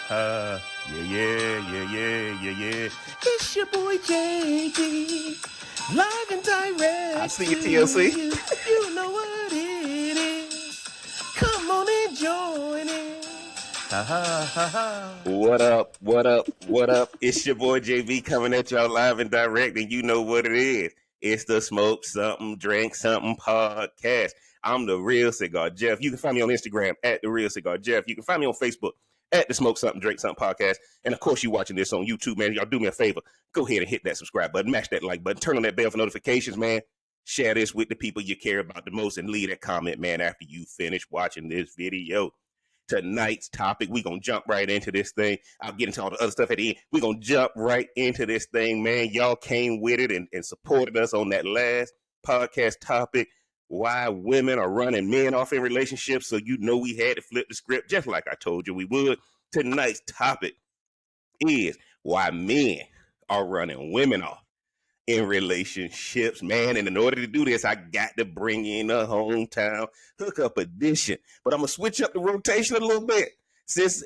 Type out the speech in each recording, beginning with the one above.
Yeah. It's your boy JD, live and direct. I see you, TLC. You know what it is. Come on and join it. What up? It's your boy JB coming at y'all live and direct, and you know what it is. It's the Smoke Something, Drink Something podcast. I'm the Real Cigar Jeff. You can find me on Instagram at the Real Cigar Jeff. You can find me on Facebook at the Smoke Something, Drink Something podcast. And of course, you watching this on YouTube, man. Y'all do me a favor. Go ahead and hit that subscribe button, mash that like button, turn on that bell for notifications, man. Share this with the people you care about the most, and leave that comment, man, after you finish watching this video. Tonight's topic, we're going to jump right into this thing. I'll get into all the other stuff at the end. We're going to jump right into this thing, man. Y'all came with it and supported us on that last podcast topic, why women are running men off in relationships. So you know we had to flip the script just like I told you we would. Tonight's topic is why men are running women off in relationships, man. And in order to do this, I got to bring in a hometown hookup edition. But I'm gonna switch up the rotation a little bit. Since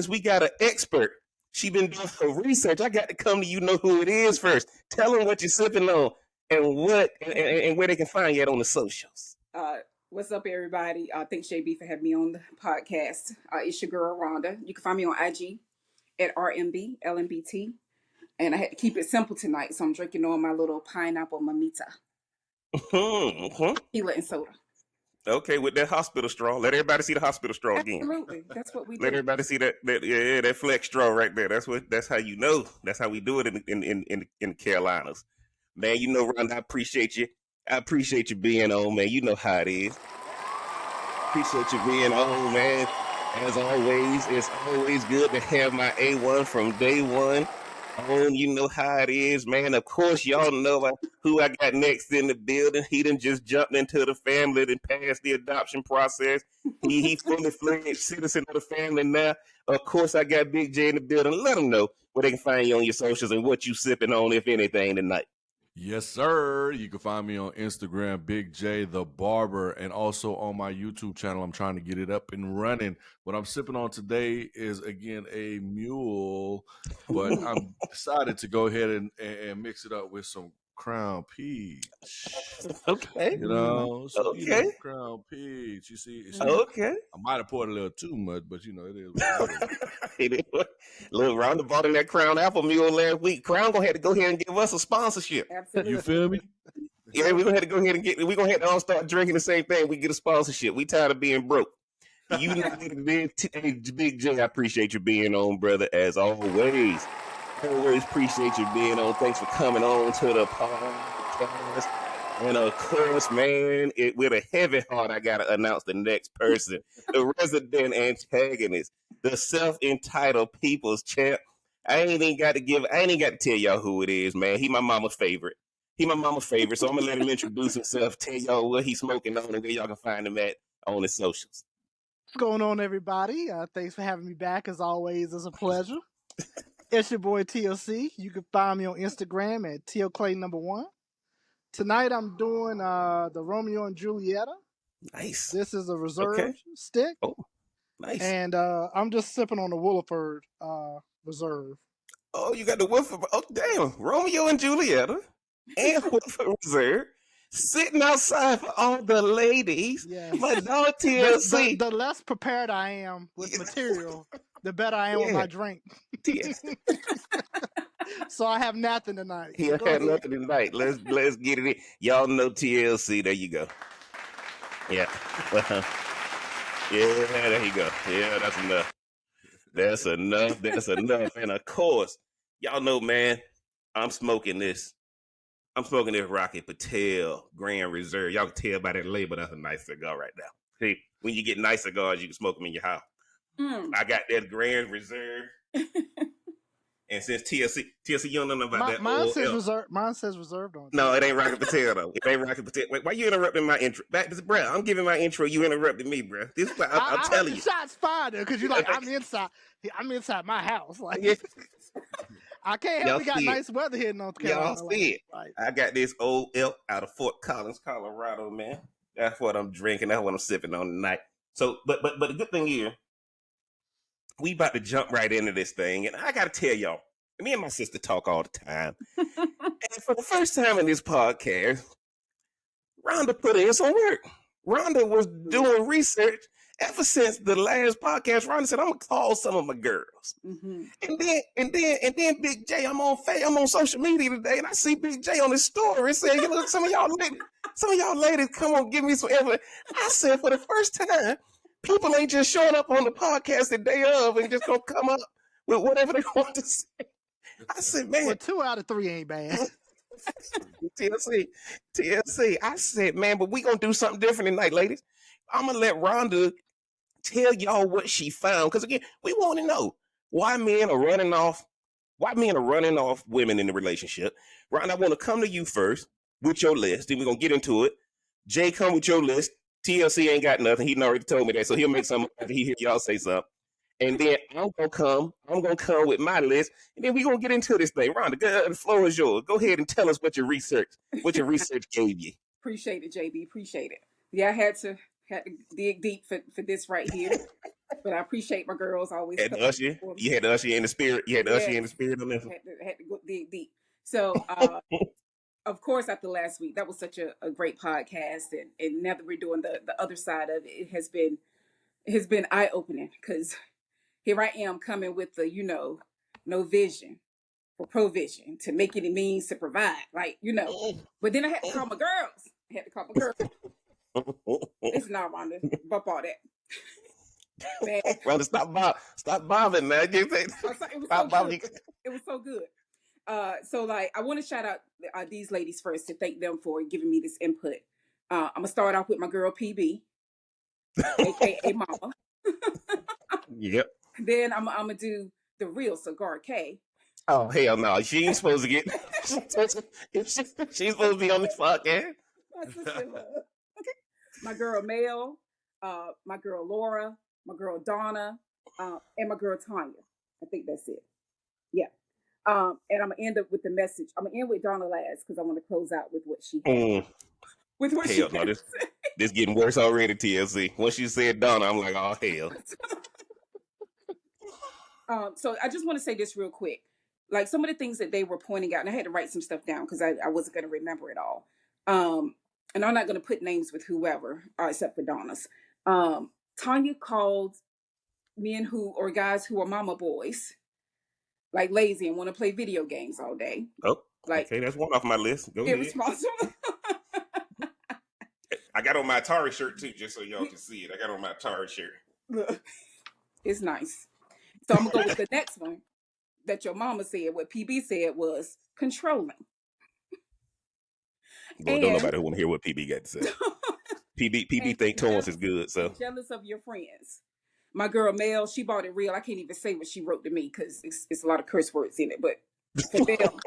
we got an expert, she been doing her research. I got to come to you, know who it is first. Tell them what you're sipping on and what and where they can find you at on the socials. What's up, everybody? Thanks, JB, for having me on the podcast. It's your girl, Rhonda. You can find me on IG at RMB, And I had to keep it simple tonight, so I'm drinking on my little pineapple mamita. Tequila and soda. Okay, with that hospital straw. Let everybody see the hospital straw again. Absolutely. That's what we do. Let everybody see that flex straw right there. That's how you know. That's how we do it in the Carolinas. Man, you know, Rhonda, I appreciate you. I appreciate you being on, man. You know how it is. Appreciate you being on, man. As always, it's always good to have my A1 from day one. You know how it is, man. Of course, y'all know who I got next in the building. He done just jumped into the family and passed the adoption process. He fully fledged citizen of the family now. Of course, I got Big J in the building. Let them know where they can find you on your socials and what you sipping on, if anything, tonight. Yes, sir. You can find me on Instagram, Big J the Barber, and also on my YouTube channel. I'm trying to get it up and running. What I'm sipping on today is, again, a mule, but I'm decided to go ahead and mix it up with some Crown Peach. Okay. You know, okay. Crown Peach. You see, okay. I might have poured a little too much, but you know, it is. Little roundabout in that Crown Apple Mule last week. Crown gonna have to go ahead and give us a sponsorship. Absolutely. You feel me? Yeah, we're gonna have to go ahead and we're gonna have to all start drinking the same thing. We get a sponsorship. We tired of being broke. You know, Big J, I appreciate you being on, brother, as always. Always appreciate you being on. Thanks for coming on to the podcast. And of course, man, with a heavy heart, I gotta announce the next person, the resident antagonist, the self-entitled people's champ. I ain't even got to tell y'all who it is, man. He my mama's favorite. So I'm gonna let him introduce himself, tell y'all what he's smoking on and where y'all can find him at on his socials. What's going on, everybody? Thanks for having me back. As always, it's a pleasure. It's your boy TLC. You can find me on Instagram at TLClay1. Tonight I'm doing the Romeo and Julieta. Nice. This is a reserve stick. Oh, nice. And I'm just sipping on the Williford Reserve. Oh, you got the Williford. Oh, damn. Romeo and Julieta and Williford Reserve. Sitting outside for all the ladies. Yes. My dog TLC. The less prepared I am with material, the better I am with my drink. So I have nothing tonight. He had nothing tonight. Let's get it in. Y'all know TLC. There you go. Yeah. Yeah, there you go. Yeah, that's enough. That's enough. And of course, y'all know, man, I'm smoking this Rocky Patel Grand Reserve. Y'all can tell by that label, that's a nice cigar right now. See, when you get nice cigars, you can smoke them in your house. I got that Grand Reserve. And since TLC, you don't know about that. Mine says reserved on it. No, it ain't Rocky Patel though. It ain't Rocky Patel. Wait, why you interrupting my intro? Bruh, I'm giving my intro. You interrupted me, bruh. This is I'm telling you. Shots fired because you're like, I'm inside my house. Like, I can't help. We got nice weather here in North Carolina. Y'all see it. Like, I got this old elk out of Fort Collins, Colorado, man. That's what I'm drinking. That's what I'm sipping on tonight. So, but the good thing here, we about to jump right into this thing, and I gotta tell y'all, me and my sister talk all the time, and for the first time in this podcast, Rhonda put in some work. Rhonda was doing research ever since the last podcast. Rhonda said, "I'm gonna call some of my girls," Mm-hmm. and then Big J, I'm on social media today, and I see Big J on his story saying, "You know, some of y'all ladies, come on, give me some evidence." I said, for the first time, people ain't just showing up on the podcast the day of and just gonna come up with whatever they want to say. I said, Well, man, 2 out of 3 ain't bad. TLC. I said, man, but we gonna do something different tonight, ladies. I'm gonna let Rhonda tell y'all what she found, because again, we want to know why men are running off women in the relationship. Rhonda, I want to come to you first with your list, then we're gonna get into it. Jay, come with your list. TLC ain't got nothing. He already told me that, so he'll make something after he hear y'all say something. And then I'm gonna come with my list, and then we're gonna get into this thing. Rhonda, the floor is yours. Go ahead and tell us what your research gave you. Appreciate it, JB. Appreciate it. Yeah, I had to dig deep for this right here. But I appreciate my girls always. You had to usher in the spirit. You had to usher in the spirit on this. Had to go dig deep. So of course, after last week, that was such a great podcast, and now that we're doing the other side of it, it has been eye opening, because here I am coming with the no vision for provision to make any means to provide, like But then I had to call my girls. It's not Rhonda, bump all that. Rhonda, stop bobbing, man. It was so good. So like, I want to shout out these ladies first, to thank them for giving me this input. I'm gonna start off with my girl PB, aka Mama. Yep. Then I'm gonna do the real Cigar K. Oh hell no, she ain't supposed to get. She's supposed to be on this podcast. My girl Mel, my girl Laura, my girl Donna, and my girl Tanya. I think that's it. Yeah. And I'm gonna end up with the message. I'm gonna end with Donna last, because I want to close out with what she had. With what she had. This getting worse already, TLC. Once you said Donna, I'm like, oh hell. So I just want to say this real quick. Like, some of the things that they were pointing out, and I had to write some stuff down because I wasn't going to remember it all. And I'm not going to put names with whoever, except for Donna's. Tanya called men or guys who are mama boys, like lazy and want to play video games all day. Oh, like, okay, that's one off my list. Go ahead. Irresponsible. I got on my Atari shirt too, just so y'all can see it. I got on my Atari shirt. Look, it's nice. So I'm gonna go with the next one that your mama said. What PB said was controlling. Boy, don't nobody want to hear what PB got to say. PB think Torrance is good, so jealous of your friends. My girl Mel, she bought it real. I can't even say what she wrote to me because it's a lot of curse words in it. But for Mel,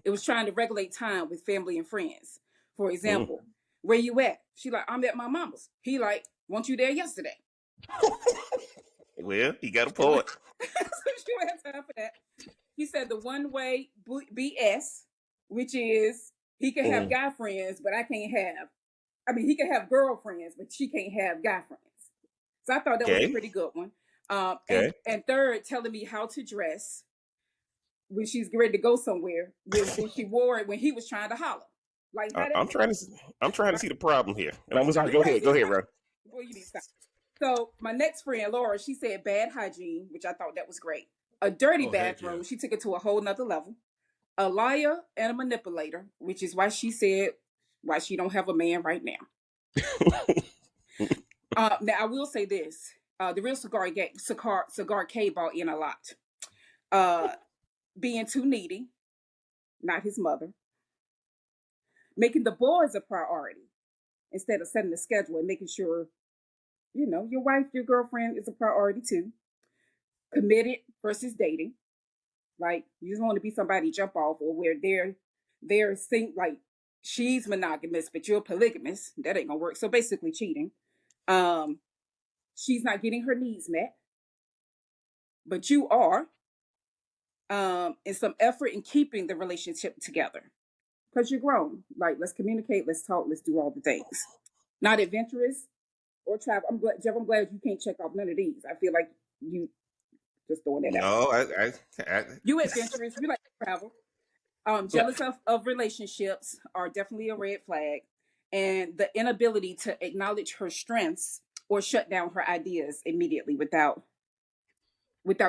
it was trying to regulate time with family and friends. For example, where you at? She like, I'm at my mama's. He like, weren't you there yesterday? Well, he got a point. She don't have time for that. He said the one way BS, which is he can have guy friends, but he can have girlfriends, but she can't have guy friends. So I thought that was a pretty good one. And third, telling me how to dress when she's ready to go somewhere, when she wore it when he was trying to holler. Like, I'm trying to see the problem here. And I'm sorry, go ahead, Ron. Boy, you need to stop. So my next friend, Laura, she said bad hygiene, which I thought that was great. A dirty bathroom, she took it to a whole nother level. A liar and a manipulator, which is why she said why she don't have a man right now. Now I will say this: the real Cigar K bought in a lot. Being too needy, not his mother. Making the boys a priority instead of setting the schedule and making sure, your wife, your girlfriend is a priority too. Committed versus dating. Like, you just want to be somebody jump off, or where they're like she's monogamous, but you're polygamous. That ain't gonna work. So basically cheating. She's not getting her needs met, but you are. And some effort in keeping the relationship together. Because you're grown. Like, let's communicate, let's talk, let's do all the things. Not adventurous or travel. Jeff, I'm glad you can't check off none of these. I feel like Just throwing that out. No, You adventurous. You like to travel. Jealous of relationships are definitely a red flag. And the inability to acknowledge her strengths or shut down her ideas immediately without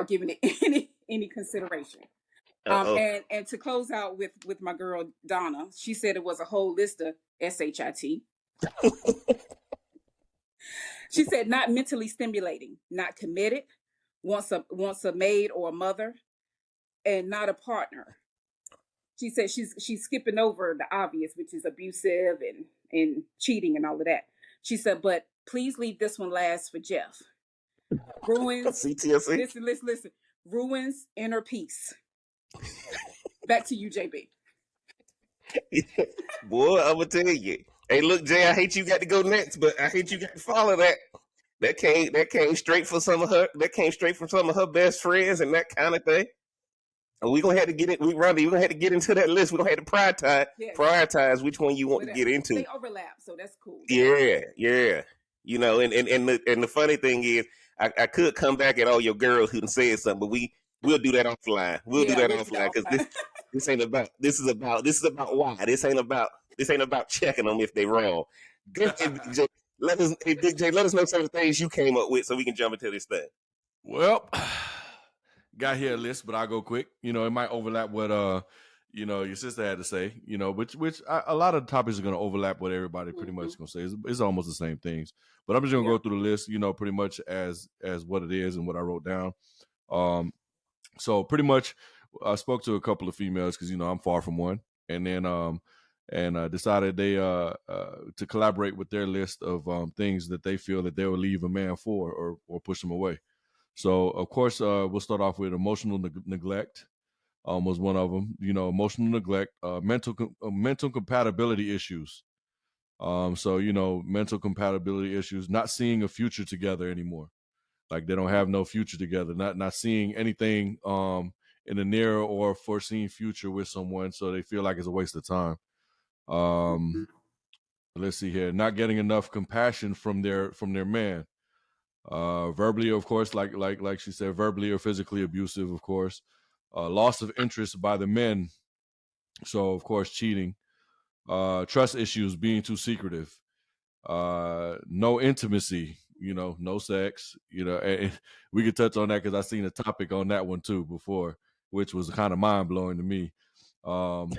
giving it any consideration. uh-oh. And to close out with my girl Donna, she said it was a whole list of SHIT. She said not mentally stimulating, not committed, wants a maid or a mother, and not a partner. She said she's skipping over the obvious, which is abusive and cheating and all of that. She said, but please leave this one last for Jeff. Ruins. CTLC. Listen. Ruins inner peace. Back to you, JB. Boy, I'm gonna tell you. Hey, look, Jay, I hate you got to go next, but I hate you got to follow that. That came straight from some of her best friends and that kind of thing. And we gonna have to get it. We're gonna have to get into that list. We're gonna have to prioritize which one you want to get into. They overlap, so that's cool. Yeah. You know, and the funny thing is, I could come back at all your girls who said something, but we'll do that offline. We'll do that offline because this is about why. This ain't about checking them if they wrong. Good, Big J, let us know some of the things you came up with so we can jump into this thing. Well, got here a list, but I'll go quick. You know, it might overlap what your sister had to say. You know, which a lot of the topics are going to overlap what everybody pretty much going to say. It's almost the same things. But I'm just going to go through the list. You know, pretty much as what it is and what I wrote down. So pretty much, I spoke to a couple of females because I'm far from one, and then decided they to collaborate with their list of things that they feel that they will leave a man for or push him away. So of course we'll start off with emotional neglect. Was one of them. Emotional neglect, mental compatibility issues. So mental compatibility issues, not seeing a future together anymore. Like they don't have no future together, not seeing anything in the near or foreseen future with someone, so they feel like it's a waste of time. Let's see here, not getting enough compassion from their man. Verbally, of course, like she said, verbally or physically abusive, of course. Loss of interest by the men, so of course cheating. Trust issues, being too secretive. No intimacy, no sex, and we could touch on that because I seen a topic on that one too before, which was kind of mind blowing to me.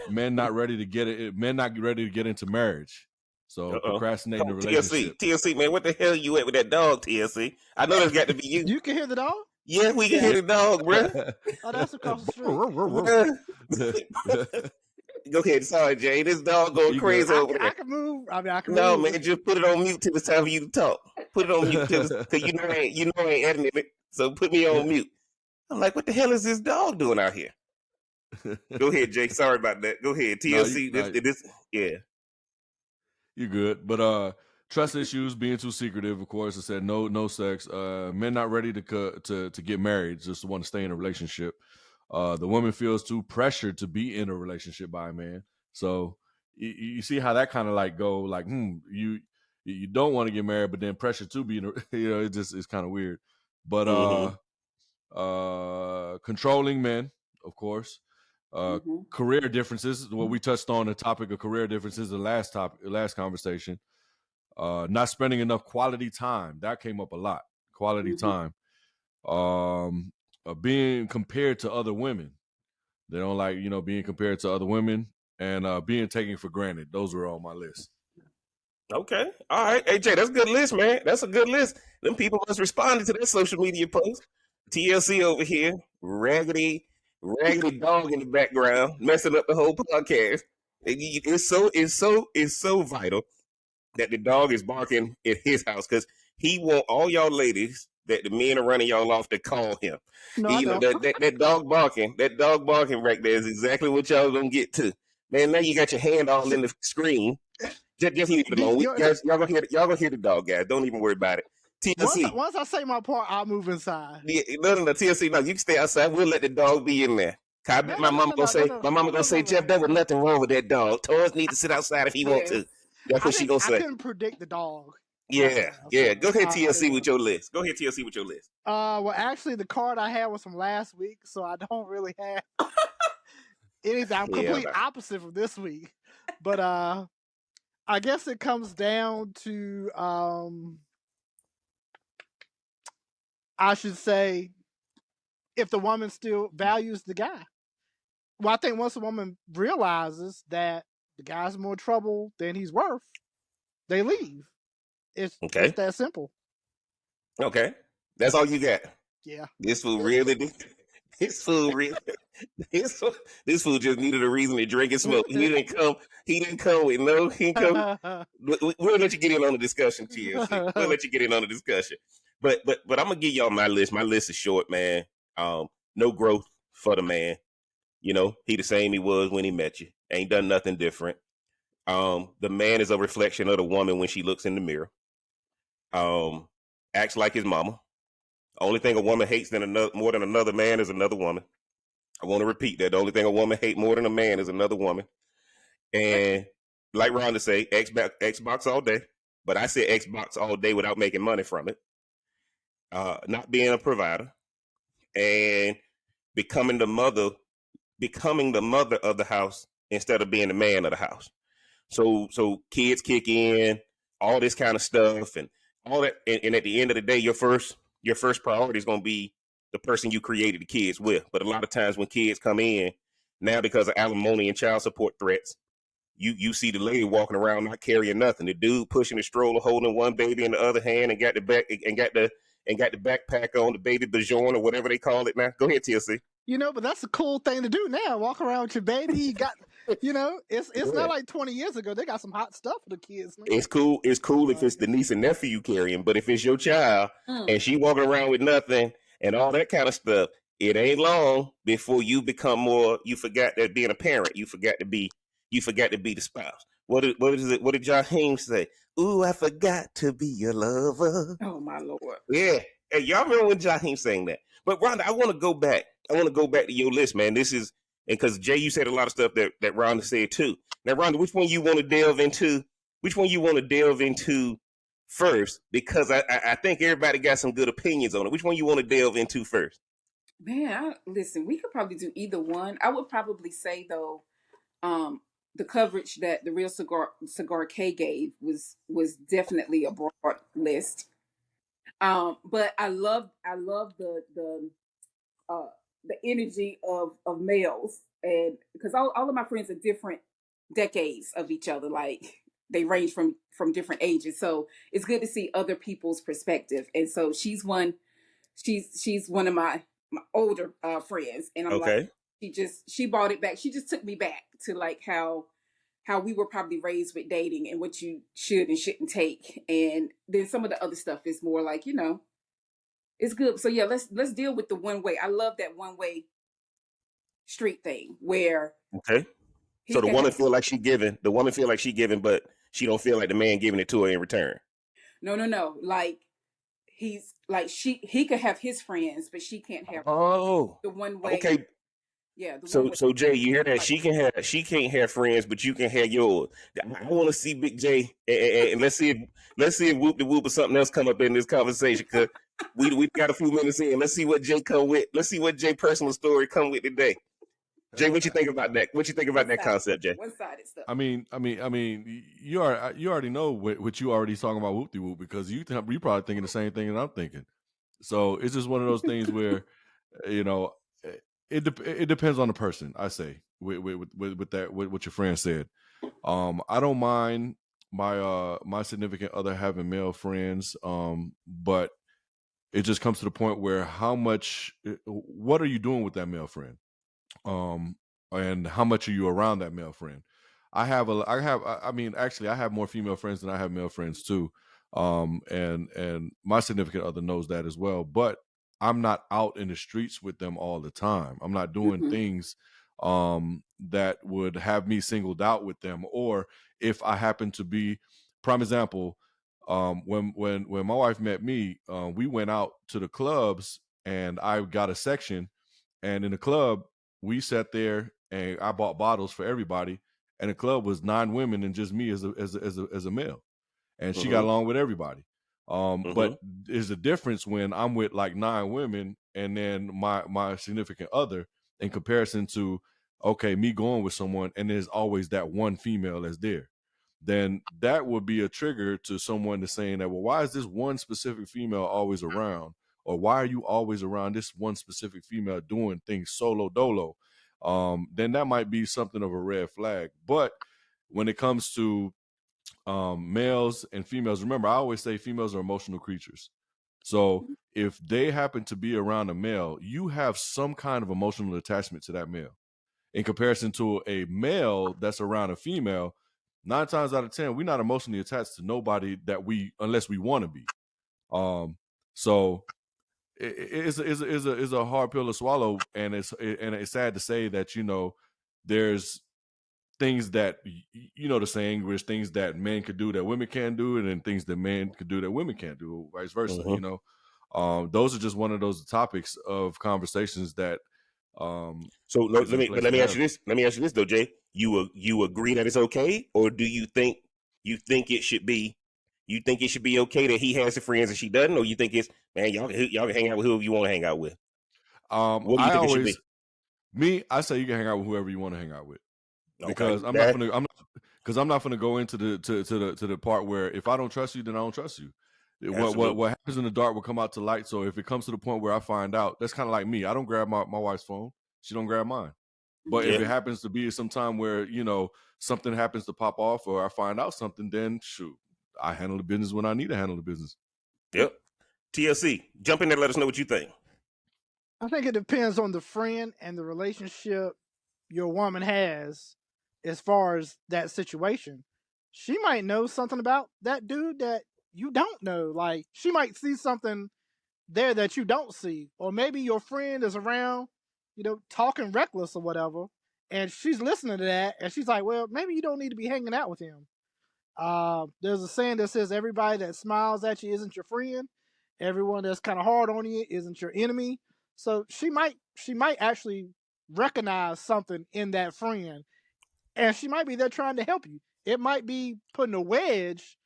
Men not ready to get into marriage. So procrastinating the relationship. TLC, man, what the hell you at with that dog, TLC? I know that's got to be you. You can hear the dog? Yeah, we can hear the dog, bro. Oh, that's across the street. Go ahead. Sorry, Jay. This dog going crazy over there. I can move. I can no, move. Man, just put it on mute till it's time for you to talk. Put it on mute because I ain't editing it. So put me on mute. I'm like, what the hell is this dog doing out here? Go ahead, Jay. Sorry about that. Go ahead. TLC. Yeah. You good. But trust issues, being too secretive, of course. I said no sex. Men not ready to get married, just want to stay in a relationship. The woman feels too pressured to be in a relationship by a man. So you see how that kind of like go like, you don't want to get married, but then pressure to be in a, it's kind of weird. But controlling men, of course. Career differences. Well, we touched on the topic of career differences the last conversation. Not spending enough quality time. That came up a lot. Quality time. Being compared to other women. They don't like, being compared to other women, and being taken for granted. Those were on my list. Okay. All right. Hey, Jay, that's a good list, man. That's a good list. Them people must respond to that social media post. TLC over here, raggedy dog in the background, messing up the whole podcast. It's so vital that the dog is barking at his house because he want all y'all ladies that the men are running y'all off to call him. That dog barking right there is exactly what y'all gonna get to. Man, now you got your hand all in the screen. Just leave it alone. Y'all gonna hear the dog, guys. Don't even worry about it. TLC. Once I say my part, I'll move inside. Yeah, no, TLC. No, you can stay outside. We'll let the dog be in there. I bet my mama gonna say, Jeff, there was nothing wrong with that dog. Toys need to sit outside if he want to. That's what she gonna say. I couldn't predict the dog. Yeah, yeah. Go ahead, TLC, with Yeah. your list. Go ahead, TLC, with your list. Well, actually, the card I had was from last week, so I don't really have anything. I'm Hell complete no. opposite from this week. But I guess it comes down to I should say, if the woman still values the guy. Well, I think once a woman realizes that the guy's more trouble than he's worth, they leave. It's Okay. that simple. Okay. That's all you got. Yeah. This fool really did. This fool really. This fool just needed a reason to drink and smoke. He didn't come. He didn't come with no. He didn't come. We'll let you get in on the discussion, TLC. We'll let you get in on the discussion. But I'm gonna give y'all my list. My list is short, man. No growth for the man. You know, he the same he was when he met you. Ain't done nothing different. The man is a reflection of the woman when she looks in the mirror. Acts like his mama. Only thing a woman hates more than another man is another woman. I want to repeat that. The only thing a woman hates more than a man is another woman. And like Rhonda say, Xbox all day. But I said Xbox all day without making money from it. Not being a provider. And becoming the mother of the house instead of being the man of the house. So kids kick in, all this kind of stuff, and all that. And at the end of the day, your first priority is going to be the person you created the kids with. But a lot of times when kids come in now, because of alimony and child support threats, you see the lady walking around not carrying nothing. The dude pushing the stroller, holding one baby in the other hand, and got the backpack on, the baby Bajon or whatever they call it now. Go ahead, TLC. You know, but that's a cool thing to do now. Walk around with your baby. You got, you know, it's not like 20 years ago. They got some hot stuff for the kids now. It's cool. It's cool if it's the niece and nephew you carrying, but if it's your child and she walking around with nothing and all that kind of stuff, it ain't long before you become more. You forgot that being a parent. You forgot to be the spouse. What is it? What did Jaheim say? Ooh, I forgot to be your lover. Oh my Lord. Yeah. Hey, y'all remember when Jaheim sang that? But Rhonda, I want to go back. To your list, man. This is, and because Jay, you said a lot of stuff that Rhonda said too. Now, Rhonda, which one you want to delve into? Which one you want to delve into first? Because I think everybody got some good opinions on it. Which one you want to delve into first? Man, listen, we could probably do either one. I would probably say though, the coverage that the Real Cigar K gave was definitely a broad list. But I love the energy of males, and because all of my friends are different decades of each other, like they range from different ages, so it's good to see other people's perspective. And so she's one of my older friends, and I'm Okay. like, she brought it back. She just took me back to like how we were probably raised with dating and what you should and shouldn't take. And then some of the other stuff is more like, you know, it's good. So yeah, let's deal with the one way. I love that one way street thing where Okay. So the woman feel like she giving. The woman feel like she giving, but she don't feel like the man giving it to her in return. No. Like he's like he could have his friends, but she can't have the one way. Okay. Yeah. So Jay, you hear that? She can't have friends, but you can have yours. I want to see Big J, and let's see if Whoop the Whoop or something else come up in this conversation, because we got a few minutes in. Let's see what Jay come with. Let's see what Jay personal story come with today. Jay, what you think about that? What you think about that concept, Jay? One-sided stuff. I mean, you already know what you already talking about Whoop de Whoop, because you probably thinking the same thing that I'm thinking. So it's just one of those things where, you know, it depends on the person. I say with what your friend said. I don't mind my significant other having male friends, but it just comes to the point where what are you doing with that male friend? And how much are you around that male friend? I have more female friends than I have male friends too. And my significant other knows that as well, but I'm not out in the streets with them all the time. I'm not doing things that would have me singled out with them. Or if I happen to be, prime example, when my wife met me, we went out to the clubs and I got a section, and in the club we sat there and I bought bottles for everybody, and the club was 9 women and just me as a male, and she got along with everybody. But there's a difference when I'm with like 9 women and then my significant other in comparison to, okay, me going with someone and there's always that one female that's there. Then that would be a trigger to someone to saying that, well, why is this one specific female always around? Or why are you always around this one specific female doing things solo dolo? Then that might be something of a red flag. But when it comes to males and females, remember, I always say females are emotional creatures. So if they happen to be around a male, you have some kind of emotional attachment to that male. In comparison to a male that's around a female, 9 times out of 10, we're not emotionally attached to nobody unless we want to be. So it's a hard pill to swallow, and it's sad to say that, you know, there's things that, you know, the saying, there's things that men could do that women can't do, and then things that men could do that women can't do, vice versa. You know, those are just one of those topics of conversations that. So let me ask you this. Let me ask you this though, Jay. You agree that it's okay, or do you think it should be? You think it should be okay that he has the friends and she doesn't, or you think it's, man, y'all can hang out with whoever you want to hang out with? What do you think it should be? Me, I say you can hang out with whoever you want to hang out with, because I'm not gonna go into the part where if I don't trust you, then I don't trust you. What happens in the dark will come out to light. So if it comes to the point where I find out, that's kind of like me. I don't grab my wife's phone. She don't grab mine. But if it happens to be some time where, you know, something happens to pop off or I find out something, then shoot, I handle the business when I need to handle the business. Yep. TLC, jump in there. Let us know what you think. I think it depends on the friend and the relationship your woman has as far as that situation. She might know something about that dude that you don't know. Like, she might see something there that you don't see. Or maybe your friend is around, you know, talking reckless or whatever, and she's listening to that, and she's like, well, maybe you don't need to be hanging out with him. There's a saying that says everybody that smiles at you isn't your friend. Everyone that's kind of hard on you isn't your enemy. So she might actually recognize something in that friend, and she might be there trying to help you. It might be putting a wedge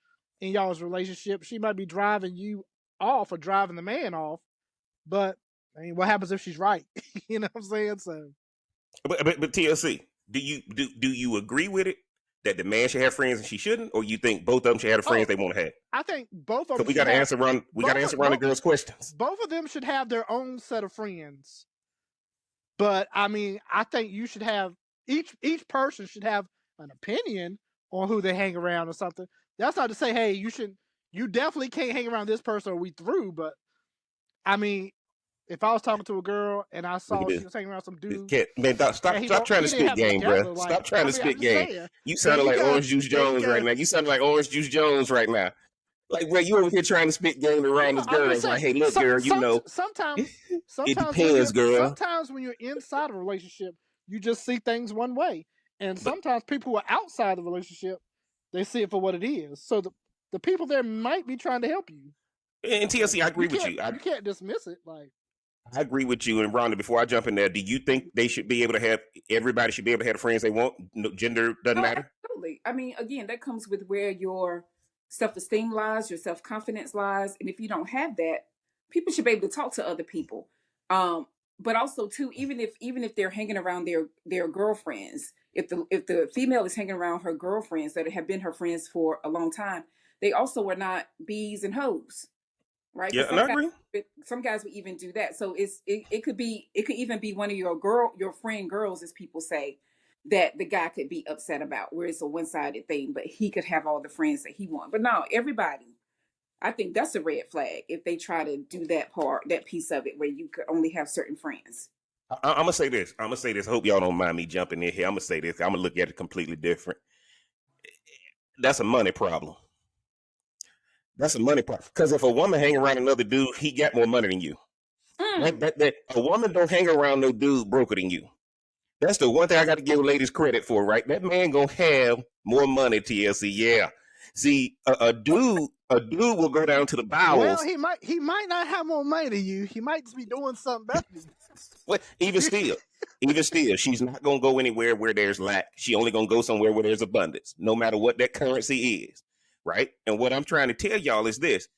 in y'all's relationship. She might be driving you off or driving the man off. But I mean, what happens if she's right? You know what I'm saying? So, but TLC, do you agree with it that the man should have friends and she shouldn't, or you think both of them should have the friends they want to have? I think both of them. We got to answer around. We got to answer around the girls' questions. Both of them should have their own set of friends. But I mean, I think you should have each person should have an opinion on who they hang around or something. That's not to say, hey, you definitely can't hang around this person or we through. But I mean, if I was talking to a girl and I saw she was hanging around some dude, man, stop trying to spit game, bro. Stop trying to spit game. You sounded like Orange Juice Jones right now. You sound like Orange Juice Jones right now. Like, bro, you over here trying to spit game around this girl. It's like, hey, look, girl, you know. Sometimes it depends, girl. Sometimes when you're inside a relationship, you just see things one way. And sometimes people who are outside the relationship, they see it for what it is. So the people there might be trying to help you. And TLC, I agree with you. You can't dismiss it. Like, I agree with you. And Rhonda, before I jump in there, do you think they should be able to have, everybody should be able to have the friends they want? No, gender doesn't matter? Absolutely. I mean, again, that comes with where your self-esteem lies, your self-confidence lies. And if you don't have that, people should be able to talk to other people. But also too, even if they're hanging around their girlfriends, if the female is hanging around her girlfriends that have been her friends for a long time, they also are not bees and hoes, right? Yeah, and I agree. Some guys would even do that. So it could even be one of your friend girls, as people say, that the guy could be upset about, where it's a one-sided thing, but he could have all the friends that he wants. But no, everybody. I think that's a red flag if they try to do that piece of it where you could only have certain friends. I'm gonna say this. I hope y'all don't mind me jumping in here. I'm gonna say this. I'm gonna look at it completely different. That's a money problem. That's a money problem. Because if a woman hang around another dude, he got more money than you. A woman don't hang around no dude broker than you. That's the one thing I got to give ladies credit for, right? That man gonna have more money, TLC. Yeah. See, a dude will go down to the bowels. Well, he might not have more money than you. He might just be doing something better. Well, even still, she's not gonna go anywhere where there's lack. She only gonna go somewhere where there's abundance, no matter what that currency is, right? And what I'm trying to tell y'all is this: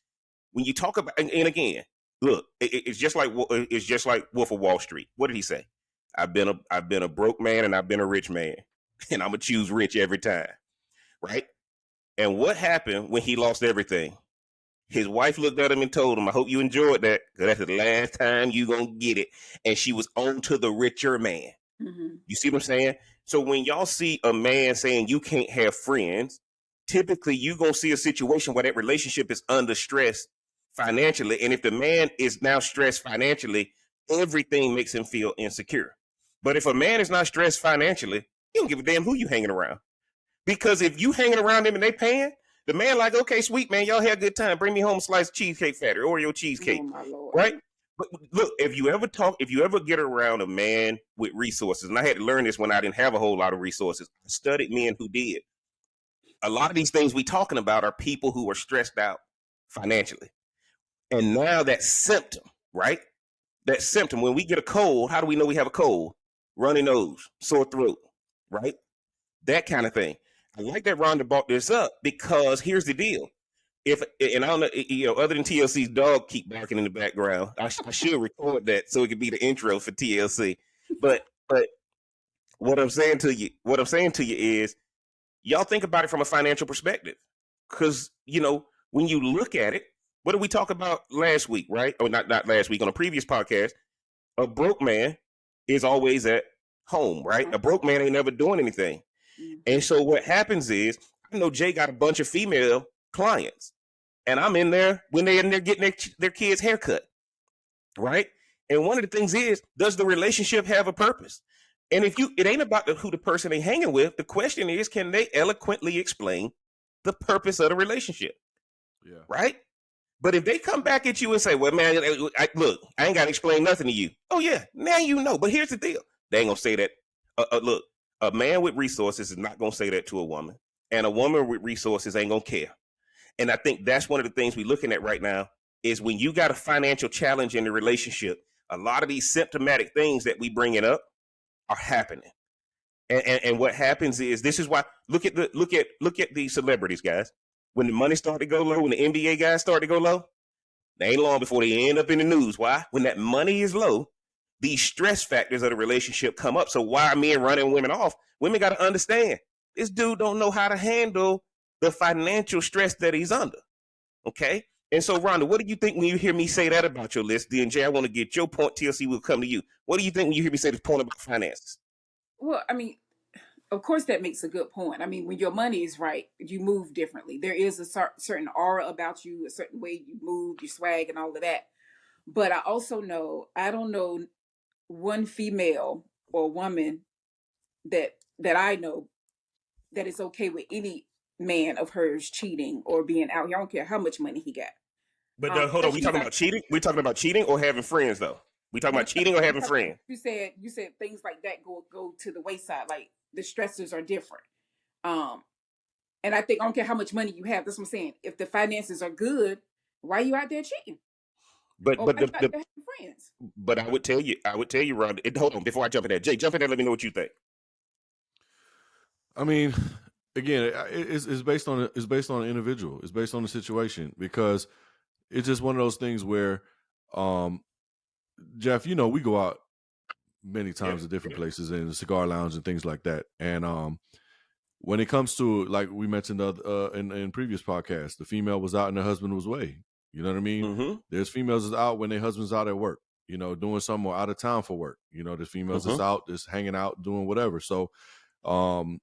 when you talk about, and again, look, it's just like Wolf of Wall Street. What did he say? I've been a broke man and I've been a rich man, and I'm gonna choose rich every time, right? And what happened when he lost everything? His wife looked at him and told him, "I hope you enjoyed that, because that's the last time you gonna get it." And she was on to the richer man. Mm-hmm. You see what I'm saying? So when y'all see a man saying you can't have friends, typically you gonna see a situation where that relationship is under stress financially. And if the man is now stressed financially, everything makes him feel insecure. But if a man is not stressed financially, he don't give a damn who you hanging around. Because if you hanging around them and they paying, the man like, okay, sweet man, y'all have a good time. Bring me home a slice of cheesecake factory, Oreo cheesecake, Oh my Lord. right? But look, if you ever get around a man with resources, and I had to learn this when I didn't have a whole lot of resources, I studied men who did. A lot of these things we talking about are people who are stressed out financially. And now that symptom, right? That symptom, when we get a cold, how do we know we have a cold? Runny nose, sore throat, right? That kind of thing. I like that Rhonda brought this up, because here's the deal. And I don't know, other than TLC's dog keep barking in the background, I should record that so it could be the intro for TLC. But what I'm saying to you is, y'all think about it from a financial perspective, because when you look at it, what did we talk about last week, right? Or not last week, on a previous podcast. A broke man is always at home, right? A broke man ain't never doing anything. And so what happens is, I know Jay got a bunch of female clients, and I'm in there when they're in there getting their kids' haircut, right? And one of the things is, does the relationship have a purpose? And it ain't about who the person they hanging with. The question is, can they eloquently explain the purpose of the relationship? Yeah. Right? But if they come back at you and say, well, man, look, I ain't got to explain nothing to you. Oh, yeah, now you know. But here's the deal. They ain't going to say that. Look, a man with resources is not going to say that to a woman. And a woman with resources ain't going to care. And I think that's one of the things we're looking at right now, is when you got a financial challenge in the relationship, a lot of these symptomatic things that we bringing up are happening. And what happens is, this is why, look at the celebrities, guys. When the money started to go low, when the NBA guys started to go low, they ain't long before they end up in the news. Why? When that money is low, these stress factors of the relationship come up. So why are men running women off? Women got to understand, this dude don't know how to handle the financial stress that he's under. Okay? And so, Rhonda, what do you think when you hear me say that about your list? DJ, I want to get your point. TLC will come to you. What do you think when you hear me say this point about finances? Well, I mean, of course, that makes a good point. I mean, when your money is right, you move differently. There is a certain aura about you, a certain way you move, you swag, and all of that. But I also know, I don't know one female or woman that I know that is okay with any man of hers cheating or being out here. I don't care how much money he got. But hold on, we talking about cheating? We talking about cheating or having friends, though? We talking about cheating or having friends? You said things like that go to the wayside. Like, the stressors are different. And I think, I don't care how much money you have. That's what I'm saying. If the finances are good, why are you out there cheating? But Or why you out there having friends? But I would tell you, Rhonda. Hold on, before I jump in there, Jay, jump in there. Let me know what you think. I mean, again, it's based on the individual. It's based on the situation, because it's just one of those things where, Jeff, we go out many times to different places, in the cigar lounge and things like that. And when it comes to, like we mentioned in previous podcasts, the female was out and her husband was away. You know what I mean? Mm-hmm. There's females that's out when their husband's out at work, doing something, or out of town for work. There's females that's out, just hanging out, doing whatever. So, when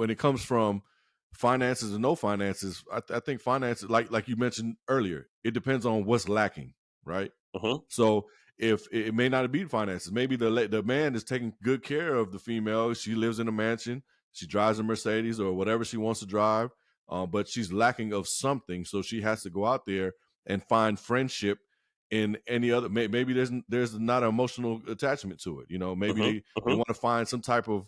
it comes from finances and no finances, I think finances, like you mentioned earlier, it depends on what's lacking, right? So if it may not be finances, maybe the man is taking good care of the female. She lives in a mansion, she drives a Mercedes or whatever she wants to drive, but she's lacking of something, so she has to go out there and find friendship in any other. Maybe there's not an emotional attachment to it. Maybe they want to find some type of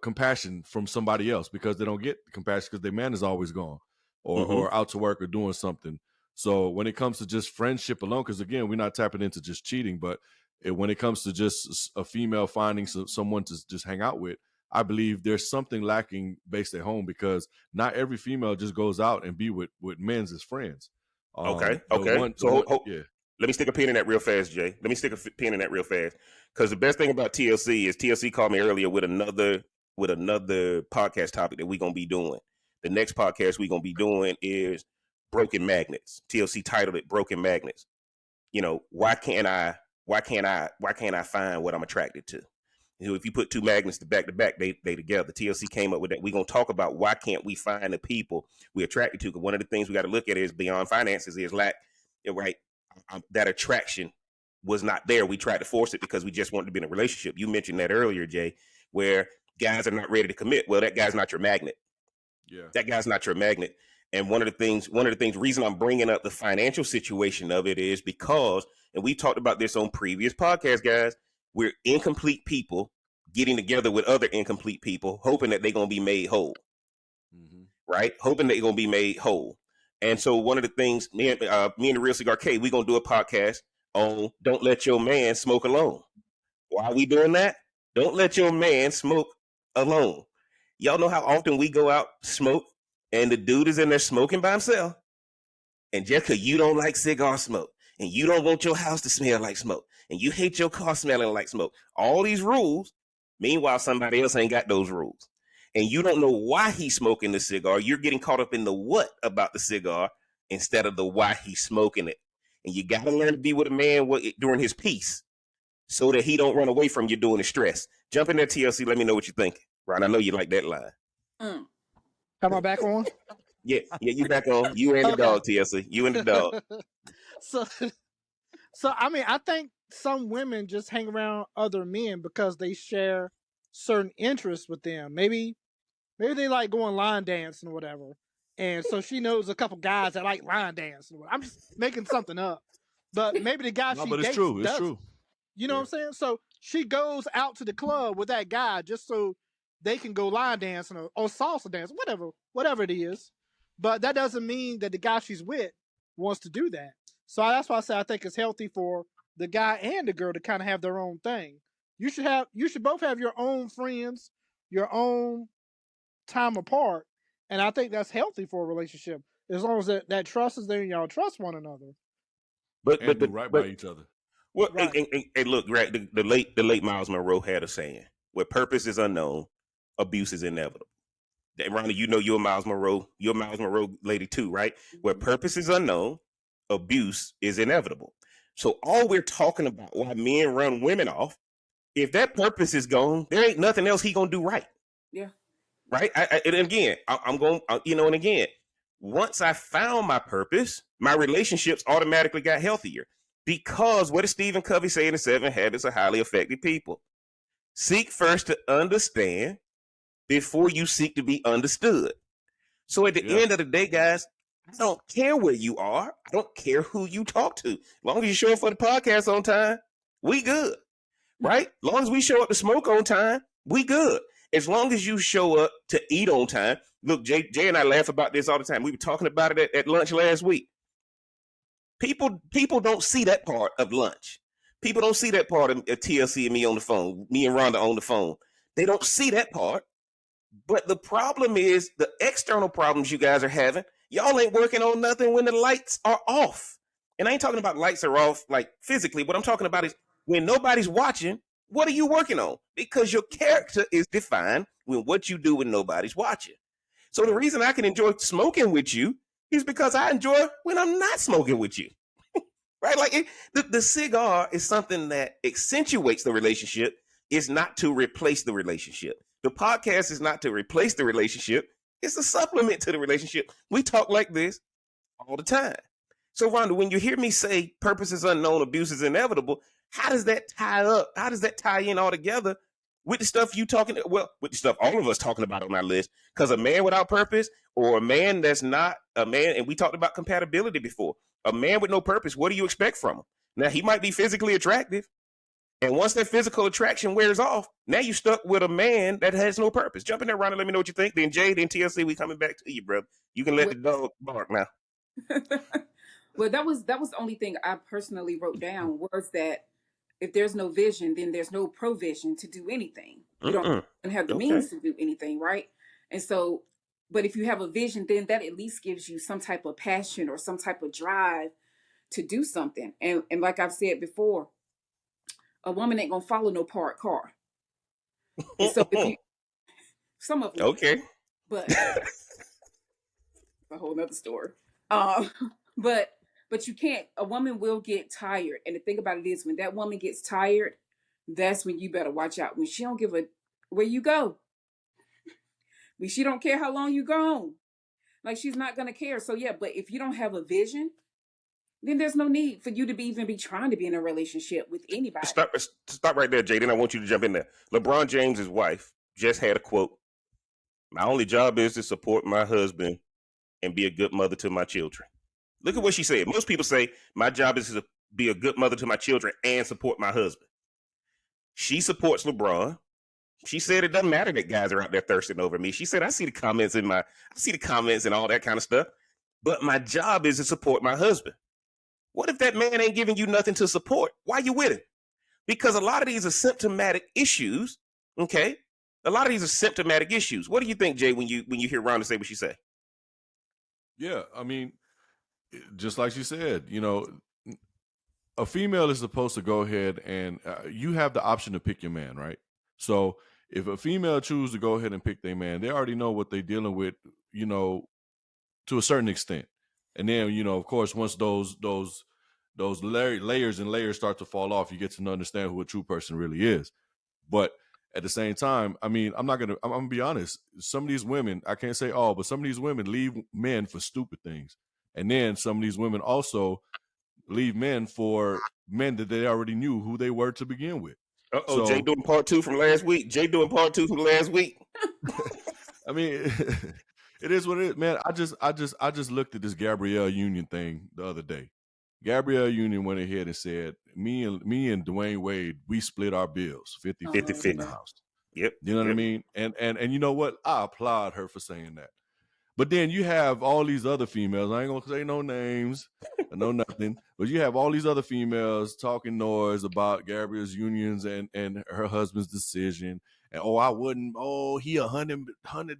compassion from somebody else, because they don't get compassion because their man is always gone or out to work or doing something. So when it comes to just friendship alone, because again, we're not tapping into just cheating, but when it comes to just a female finding someone to just hang out with, I believe there's something lacking based at home, because not every female just goes out and be with men's as friends. Okay. Yeah. Let me stick a pin in that real fast, Jay. Let me stick a pin in that real fast, because the best thing about TLC is TLC called me earlier with another podcast topic that we're gonna be doing. The next podcast we're gonna be doing is broken magnets. TLC titled it "Broken Magnets." You know, why can't I find what I'm attracted to? You know, if you put two magnets to back, they together. TLC came up with that. We're gonna talk about why can't we find the people we're attracted to? Because one of the things we got to look at is beyond finances is lack, right? That attraction was not there. We tried to force it because we just wanted to be in a relationship. You mentioned that earlier, Jay, where guys are not ready to commit. Well, that guy's not your magnet. Yeah. That guy's not your magnet. And one of the things, reason I'm bringing up the financial situation of it is because, and we talked about this on previous podcasts, guys, we're incomplete people getting together with other incomplete people, hoping that they're going to be made whole, right? Hoping they're going to be made whole. And so one of the things, me and the Real Cigar K, we're going to do a podcast on don't let your man smoke alone. Why are we doing that? Don't let your man smoke alone. Y'all know how often we go out, smoke, and the dude is in there smoking by himself. And just because you don't like cigar smoke, and you don't want your house to smell like smoke, and you hate your car smelling like smoke, all these rules, meanwhile, somebody else ain't got those rules. And you don't know why he's smoking the cigar. You're getting caught up in the what about the cigar instead of the why he's smoking it. And you got to learn to be with a man during his peace so that he don't run away from you during the stress. Jump in there, TLC. Let me know what you think. Right, I know you like that line. Am I back on? Yeah, you back on. You and the dog, TLC. You and the dog. So I mean, I think some women just hang around other men because they share certain interests with them. Maybe they like going line dancing or whatever. And so she knows a couple guys that like line dancing. I'm just making something up. But maybe the guy No, she but it's dates true. It's doesn't. true. You know what I'm saying? So she goes out to the club with that guy just so they can go line dancing or salsa dancing, whatever it is. But that doesn't mean that the guy she's with wants to do that. So that's why I say I think it's healthy for the guy and the girl to kind of have their own thing. You should both have your own friends, your own time apart, and I think that's healthy for a relationship as long as that trust is there and y'all trust one another. But do right by each other. Well, Right. and look, right, the late Miles Monroe had a saying: "Where purpose is unknown, abuse is inevitable." Ronnie, you know you're a Miles Monroe lady too, right? Where purpose is unknown, abuse is inevitable. So all we're talking about why men run women off, if that purpose is gone, there ain't nothing else he gonna do right. Yeah. Right? And again, I'm going, and again, once I found my purpose, my relationships automatically got healthier. Because what does Stephen Covey say in the 7 Habits of Highly Effective People? Seek first to understand before you seek to be understood. So at the end of the day, guys, I don't care where you are. I don't care who you talk to. As long as you show up for the podcast on time, we good. Right? As long as we show up to smoke on time, we good. As long as you show up to eat on time. Look, Jay and I laugh about this all the time. We were talking about it at lunch last week. People don't see that part of lunch. People don't see that part of TLC and me on the phone, me and Rhonda on the phone. They don't see that part. But the problem is the external problems you guys are having. Y'all ain't working on nothing when the lights are off. And I ain't talking about lights are off like physically. What I'm talking about is when nobody's watching, what are you working on? Because your character is defined when what you do when nobody's watching. So the reason I can enjoy smoking with you is because I enjoy when I'm not smoking with you. Right? Like the cigar is something that accentuates the relationship. It's not to replace the relationship. The podcast is not to replace the relationship. It's a supplement to the relationship. We talk like this all the time. So, Rhonda, when you hear me say purpose is unknown, abuse is inevitable, how does that tie up? How does that tie in all together with the stuff you talking? Well, with the stuff all of us talking about on our list. Because a man without purpose or a man that's not a man, and we talked about compatibility before. A man with no purpose, what do you expect from him? Now, he might be physically attractive. And once that physical attraction wears off, now you're stuck with a man that has no purpose. Jump in there, Ronnie. Let me know what you think. Then Jay, then TLC, we coming back to you, bro. You can let the dog bark now. Well, that was the only thing I personally wrote down was that if there's no vision, then there's no provision to do anything. You don't Mm-mm. have the Okay. means to do anything, right? And so, but if you have a vision, then that at least gives you some type of passion or some type of drive to do something. And like I've said before, a woman ain't gonna follow no parked car. And so if you, some of them will, Okay. but a whole nother story. Um, but you can't. A woman will get tired, and the thing about it is, when that woman gets tired, that's when you better watch out. When she don't give a where you go, when she don't care how long you gone, like she's not gonna care. So yeah, but if you don't have a vision, then there's no need for you to be even be trying to be in a relationship with anybody. Stop right there, Jaden. I want you to jump in there. LeBron James's wife just had a quote. My only job is to support my husband and be a good mother to my children. Look at what she said. Most people say, my job is to be a good mother to my children and support my husband. She supports LeBron. She said it doesn't matter that guys are out there thirsting over me. She said, I see the comments and all that kind of stuff. But my job is to support my husband. What if that man ain't giving you nothing to support? Why you with him? Because a lot of these are symptomatic issues. Okay. A lot of these are symptomatic issues. What do you think, Jay, when you hear Rhonda say what she say? Yeah, I mean, just like she said, a female is supposed to go ahead and you have the option to pick your man, right? So if a female chooses to go ahead and pick their man, they already know what they're dealing with, to a certain extent. And then, of course, once those layers and layers start to fall off, you get to understand who a true person really is. But at the same time, I mean, I'm gonna be honest. Some of these women, I can't say all, but some of these women leave men for stupid things. And then some of these women also leave men for men that they already knew who they were to begin with. So, Jay doing part 2 from last week. I mean, it is what it is, man. I just looked at this Gabrielle Union thing the other day. Gabrielle Union went ahead and said, me and Dwayne Wade, we split our bills 50-50 in the house. Yep. You know what I mean? And you know what? I applaud her for saying that. But then you have all these other females. I ain't gonna say no names, no nothing. But you have all these other females talking noise about Gabrielle's unions and her husband's decision. And I wouldn't. Oh, he $100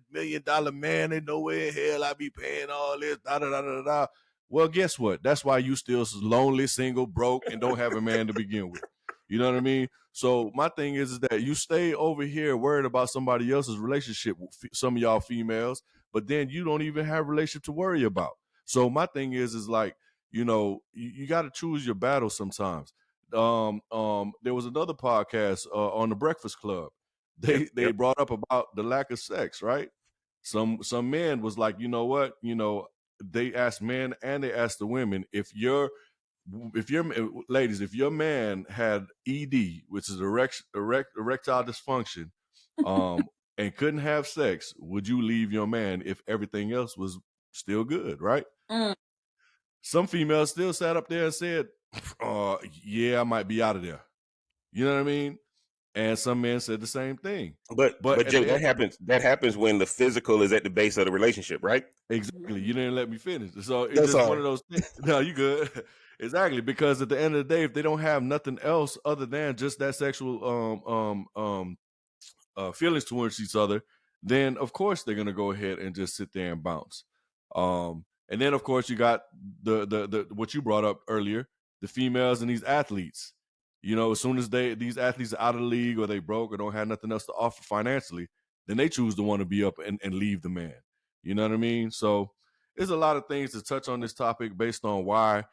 million man. Ain't no way in hell I be paying all this. Da da da da da. Well, guess what? That's why you still lonely, single, broke, and don't have a man to begin with. You know what I mean? So my thing is that you stay over here worried about somebody else's relationship with some of y'all females, but then you don't even have a relationship to worry about. So my thing is like, you got to choose your battle sometimes. There was another podcast on the Breakfast Club. They brought up about the lack of sex, right? Some men was like, you know what? They asked men and they asked the women, if your ladies, if your man had ED, which is erectile dysfunction, and couldn't have sex, would you leave your man if everything else was still good, right? Some females still sat up there and said, yeah, I might be out of there. You know what I mean? And some men said the same thing. But Jay, that happens when the physical is at the base of the relationship, right? Exactly. You didn't let me finish. So it's just one of those things. No, you good. Exactly. Because at the end of the day, if they don't have nothing else other than just that sexual feelings towards each other, then of course they're gonna go ahead and just sit there and bounce. And then of course you got the what you brought up earlier, the females and these athletes. As soon as these athletes are out of the league or they broke or don't have nothing else to offer financially, then they choose to want to be up and leave the man. You know what I mean? So there's a lot of things to touch on this topic based on why,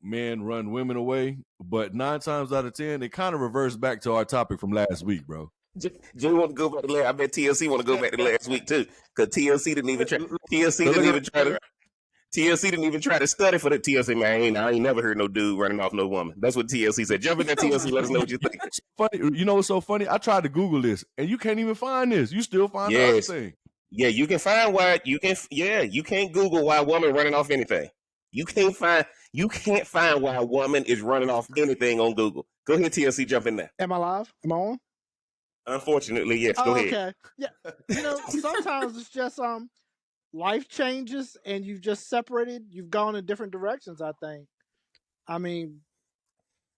men run women away. But 9 times out of 10, it kind of reverts back to our topic from last week, bro. Jay want to go back to I bet TLC want to go back to last week too, because TLC didn't even try. TLC didn't even try to study for the TLC. Man, I ain't never heard no dude running off no woman. That's what TLC said. Jump in that TLC. Let us know what you think. Funny, you know what's so funny? I tried to Google this, and you can't even find this. You still find the other thing. Yeah, you can find why you can. Yeah, you can't Google why a woman running off anything. You can't find why a woman is running off anything on Google. Go ahead, TLC. Jump in there. Am I live? Am I on? Unfortunately, yes. Go ahead. Okay. Yeah. Sometimes it's just life changes and you've just separated. You've gone in different directions, I think. I mean,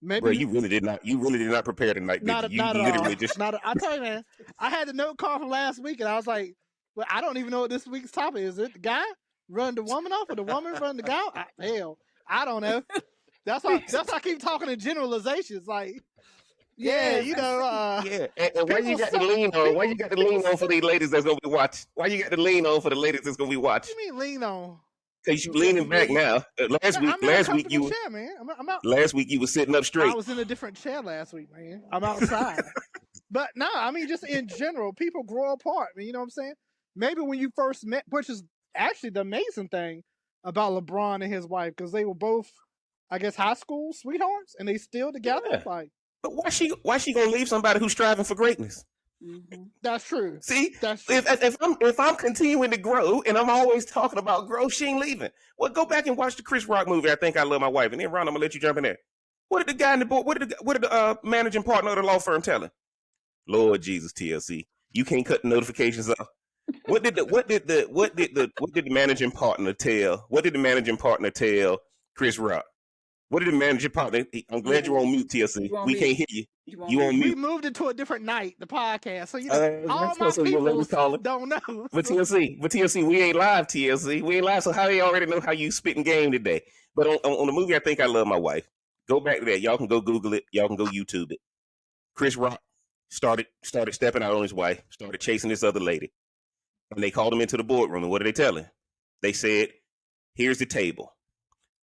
Maybe Bro, you really did not prepare tonight, did you? not You at all. literally just I tell you, man, I had the note card from last week, and I was like, well, I don't even know what this week's topic is. It the guy run the woman off, or the woman run the guy? Hell, I don't know. That's why I keep talking in generalizations. Like, yeah, you know, yeah. And why you people got to suck. lean on? Why you got to lean on for these ladies that's gonna be watching? Why you got to lean on for the ladies that's gonna be What watching? you mean lean on? Because you leaning back now. Last I'm in a week comfortable you chair, man. I'm out. last week you were sitting up I straight. was in a different chair last week, man. I'm outside. But no, I mean, just in general, people grow apart. I mean, you know what I'm saying? Maybe when you first met, which is actually the amazing thing about LeBron and his wife, because they were both, I guess, high school sweethearts, and they still together. Yeah. Like, But why she gonna leave somebody who's striving for greatness? Mhm. that's true. See, That's true. if I'm continuing to grow and I'm always talking about growth, she ain't leaving. Well, go back and watch the Chris Rock movie. I Think I Love My Wife, and then Ron, I'm gonna let you jump in there. What did the guy in the board? What did the managing partner of the law firm tell him? Lord Jesus, TLC, you can't cut the notifications off. What did the managing partner tell? What did the managing partner tell Chris Rock? What did the managing partner? I'm glad you're on mute, TLC. You on We mute. can't hear you. You You on We mute. moved it to a different night, the podcast. So, you know, all That's my what your people ladies call it. don't know. But TLC, we ain't live, TLC. We ain't live, so how they already know how you spitting game today? But on the movie, I Think I Love My Wife. Go back to that. Y'all can go Google it. Y'all can go YouTube it. Chris Rock started stepping out on his wife, started chasing this other lady. And they called him into the boardroom. And what did they tell him? They said, here's the table.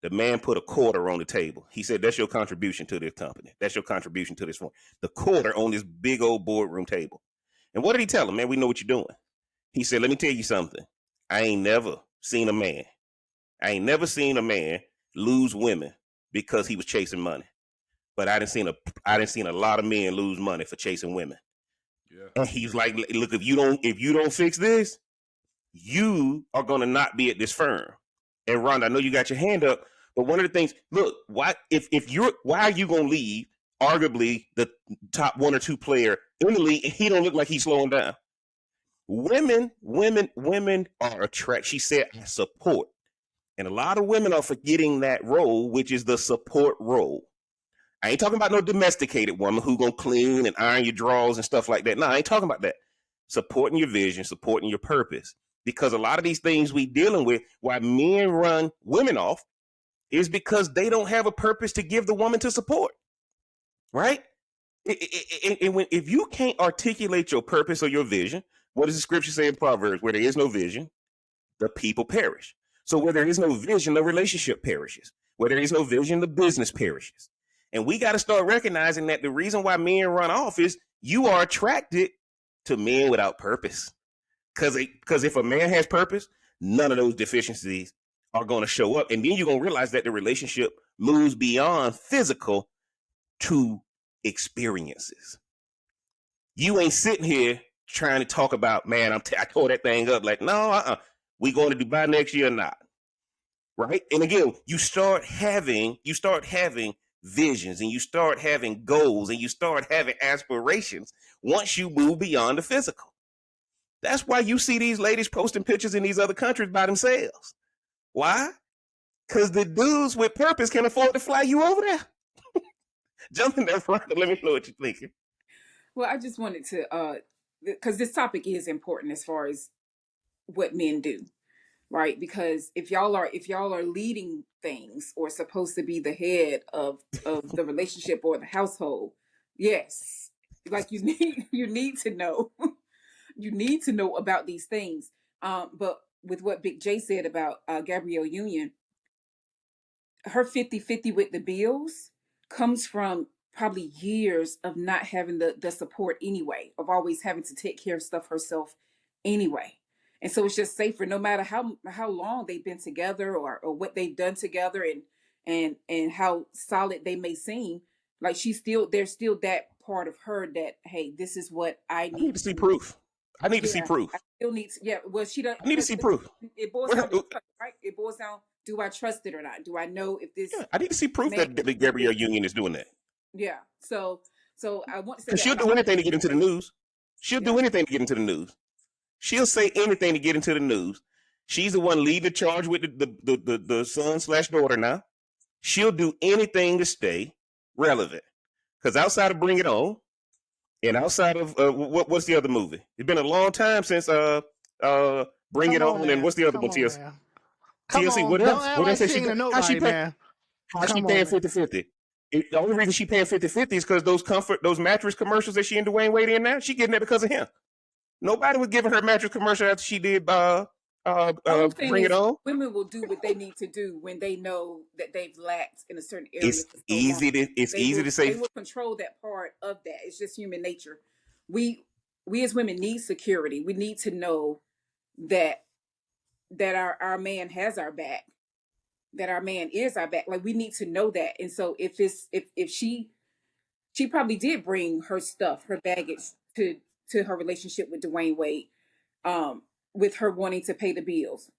The man put a quarter on the table. He said, that's your contribution to this company. That's your contribution to this firm. The quarter on this big old boardroom table. And what did he tell him? Man, we know what you're doing. He said, let me tell you something. I ain't never seen a man lose women because he was chasing money. But I didn't seen a lot of men lose money for chasing women. Yeah. And he's like, look, if you don't fix this, you are gonna not be at this firm. And Ron, I know you got your hand up, but one of the things, look, why are you gonna leave arguably the top one or two player in the league and he don't look like he's slowing down? Women are attracted. She said support. And a lot of women are forgetting that role, which is the support role. I ain't talking about no domesticated woman who gonna clean and iron your drawers and stuff like that. No, I ain't talking about that. Supporting your vision, supporting your purpose. Because a lot of these things we dealing with, why men run women off, is because they don't have a purpose to give the woman to support. Right? And if you can't articulate your purpose or your vision, what does the scripture say in Proverbs? Where there is no vision, the people perish. So where there is no vision, the relationship perishes. Where there is no vision, the business perishes. And we got to start recognizing that the reason why men run off is you are attracted to men without purpose. Because if a man has purpose, none of those deficiencies are going to show up. And then you're going to realize that the relationship moves beyond physical to experiences. You ain't sitting here trying to talk about, man, I tore that thing up. Like, no, we going to Dubai next year or not? Right? And again, you start having visions, and you start having goals, and you start having aspirations once you move beyond the physical. That's why you see these ladies posting pictures in these other countries by themselves. Why? Because the dudes with purpose can afford to fly you over there. Jump in there, Rhonda. Let me know what you're thinking. Well, I just wanted to, because this topic is important as far as what men do, right? Because if y'all are leading things or supposed to be the head of the relationship or the household, yes, like you need to know. You need to know about these things. But with what Big J said about Gabrielle Union, her 50-50 with the bills comes from probably years of not having the support anyway, of always having to take care of stuff herself anyway. And so it's just safer, no matter how long they've been together or what they've done together and how solid they may seem, like there's still that part of her that, hey, this is what I need to see proof. I need to see proof. I still need to, well, she doesn't. I need to see proof. It boils down to trust, right? It boils down, do I trust it or not? Do I know if this? Yeah, I need to see proof that Gabrielle Union is doing that. Yeah. So I want to say because she'll do anything to get into the news. She'll do anything to get into the news. She'll say anything to get into the news. She's the one leading the charge with the son/daughter now. She'll do anything to stay, relevant. Because outside of Bring It On, and outside of what's the other movie? It's been a long time since Bring It Come on On, and now. what's the other Come one? on TLC. now. Come TLC. on. What Don't else? act What like else has she she ain't a been? How she nobody pay? now. How she Come paying on now. 50-50? The only reason she paying 50-50 is because those mattress commercials that she and Dwayne Wade in now, she getting that because of him. Nobody was giving her mattress commercial after she did All I'm saying Bring It is On. women will do what they need to do when they know that they've lacked in a certain area It's for so long. easy to They say. will control that part of that. It's just human nature. We as women need security. We need to know that our man has our back, that our man is our back. Like we need to know that. And so if she probably did bring her stuff, her baggage to her relationship with Dwayne Wade, with her wanting to pay the bills.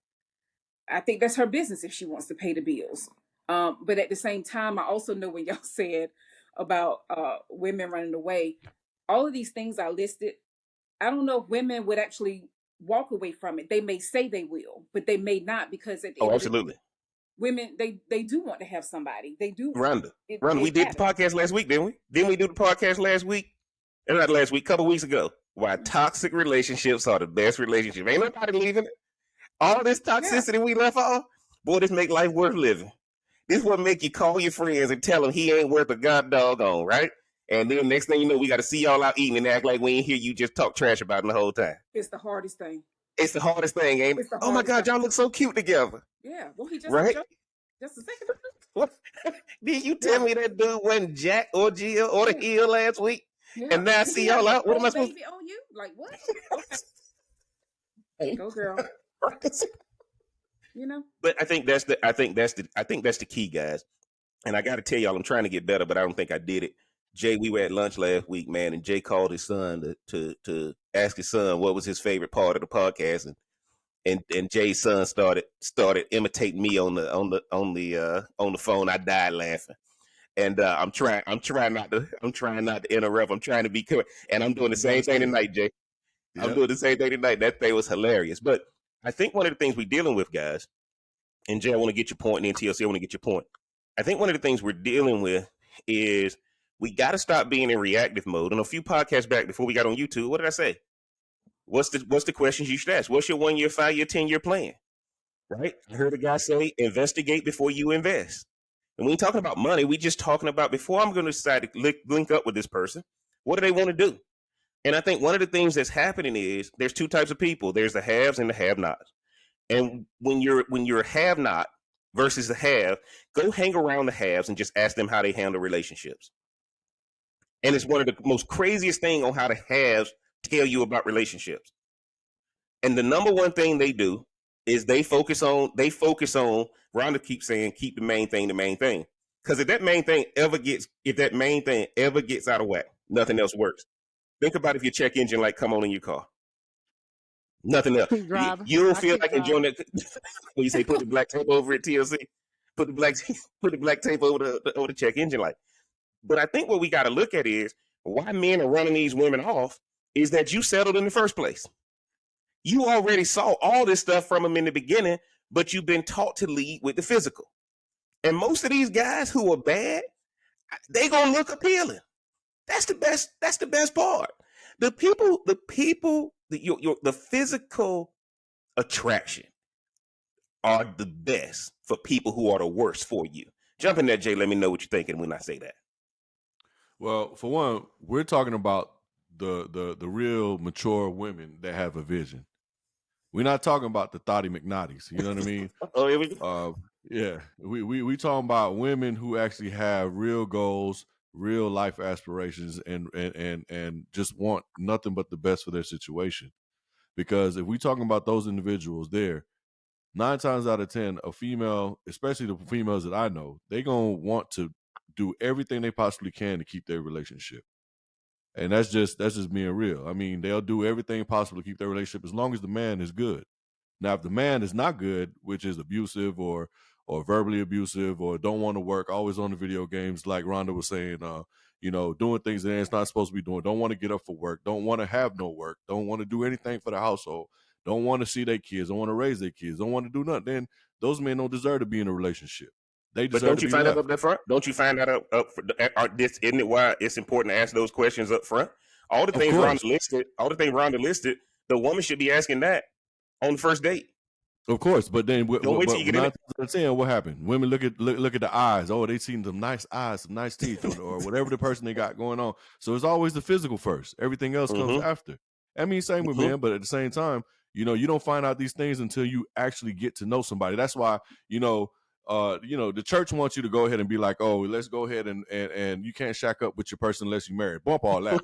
I think that's her business if she wants to pay the bills. But at the same time, I also know when y'all said about women running away, all of these things I listed, I don't know if women would actually walk away from it. They may say they will, but they may not, because at the Oh, end of the day, absolutely. women they do want to have somebody. They do. Rhonda, It, we it did the matters. podcast last week, didn't we? Didn't we do the podcast last week? Not last week, a couple weeks ago. Why toxic relationships are the best relationship. Ain't nobody leaving it. All this Yeah. toxicity we left off, boy, this make life worth living. This what make you call your friends and tell them he ain't worth a god doggone, right? And then next thing you know, we got to see y'all out eating and act like we ain't hear you just talk trash about him the whole time. It's the hardest thing. It's the hardest thing, ain't it? It's the Oh my hardest God, thing. y'all look so cute together. Yeah. Well, he just Right? just a second ago. What? Did you tell me that dude wasn't Jack or Jill or the Hill last week? Yeah. And now I Did see he have y'all a out. What am I supposed baby on you? Like what? Okay. to Go girl. You know? But I think that's the key, guys. And I got to tell y'all, I'm trying to get better, but I don't think I did it. Jay, we were at lunch last week, man, and Jay called his son to ask his son what was his favorite part of the podcast, and Jay's son started imitating me on the phone. I died laughing, and I'm trying not to interrupt. I'm trying to be correct, and I'm doing the same thing tonight, Jay. I'm Yep. doing the same thing tonight. That thing was hilarious. But I think one of the things we're dealing with, guys, and Jay, I want to get your point, and TLC, I want to get your point. I think one of the things we're dealing with is we got to stop being in reactive mode. And a few podcasts back before we got on YouTube, what did I say? What's the questions you should ask? What's your 1 year, 5 year, 10-year plan? Right? I heard a guy say, investigate before you invest. And we ain't talking about money. We just talking about before I'm going to decide to link up with this person, what do they want to do? And I think one of the things that's happening is there's two types of people. There's the haves and the have-nots. And when you're a have-not versus the have, go hang around the haves and just ask them how they handle relationships. And it's one of the most craziest thing on how the haves tell you about relationships. And the number one thing they do is they focus on Rhonda keeps saying, keep the main thing. Because if that main thing ever gets out of whack, nothing else works. Think about if your check engine light come on in your car. Nothing else. Keep driving. You don't I feel keep like enjoying it when you say put the black tape over it, TLC. Put the black tape over the check engine light. But I think what we got to look at is why men are running these women off is that you settled in the first place. You already saw all this stuff from them in the beginning, but you've been taught to lead with the physical. And most of these guys who are bad, they gonna look appealing. That's the best part. The physical attraction are the best for people who are the worst for you. Jump in there, Jay. Let me know what you're thinking when I say that. Well, for one, we're talking about the real mature women that have a vision. We're not talking about the Thotty McNaughties. You know what I mean? Oh, here we go. Yeah, we talking about women who actually have real goals, real life aspirations, and just want nothing but the best for their situation. Because if we talking about those individuals there, 9 times out of 10, a female, especially the females that I know, they gonna want to do everything they possibly can to keep their relationship. And that's just being real. I mean, they'll do everything possible to keep their relationship as long as the man is good. Now, if the man is not good, which is abusive or verbally abusive or don't want to work, always on the video games, like Rhonda was saying, doing things that it's not supposed to be doing, don't want to get up for work, don't want to have no work, don't want to do anything for the household, don't want to see their kids, don't want to raise their kids, don't want to do nothing, then those men don't deserve to be in a relationship. They But deserve don't to you be find out left. up front? Don't you find out isn't it why it's important to ask those questions up front? All the Of things course. Rhonda listed, the woman should be asking that on the first date. Of course, but then Don't wait till you get in 9 it. times out of 10, what happened? Women look at the eyes. Oh, they seen some nice eyes, some nice teeth, or whatever the person they got going on. So it's always the physical first. Everything else comes Mm-hmm. after. I mean, same with Mm-hmm. men, but at the same time, you don't find out these things until you actually get to know somebody. That's why, the church wants you to go ahead and be like, oh, let's go ahead and you can't shack up with your person unless you're married. Bump all that.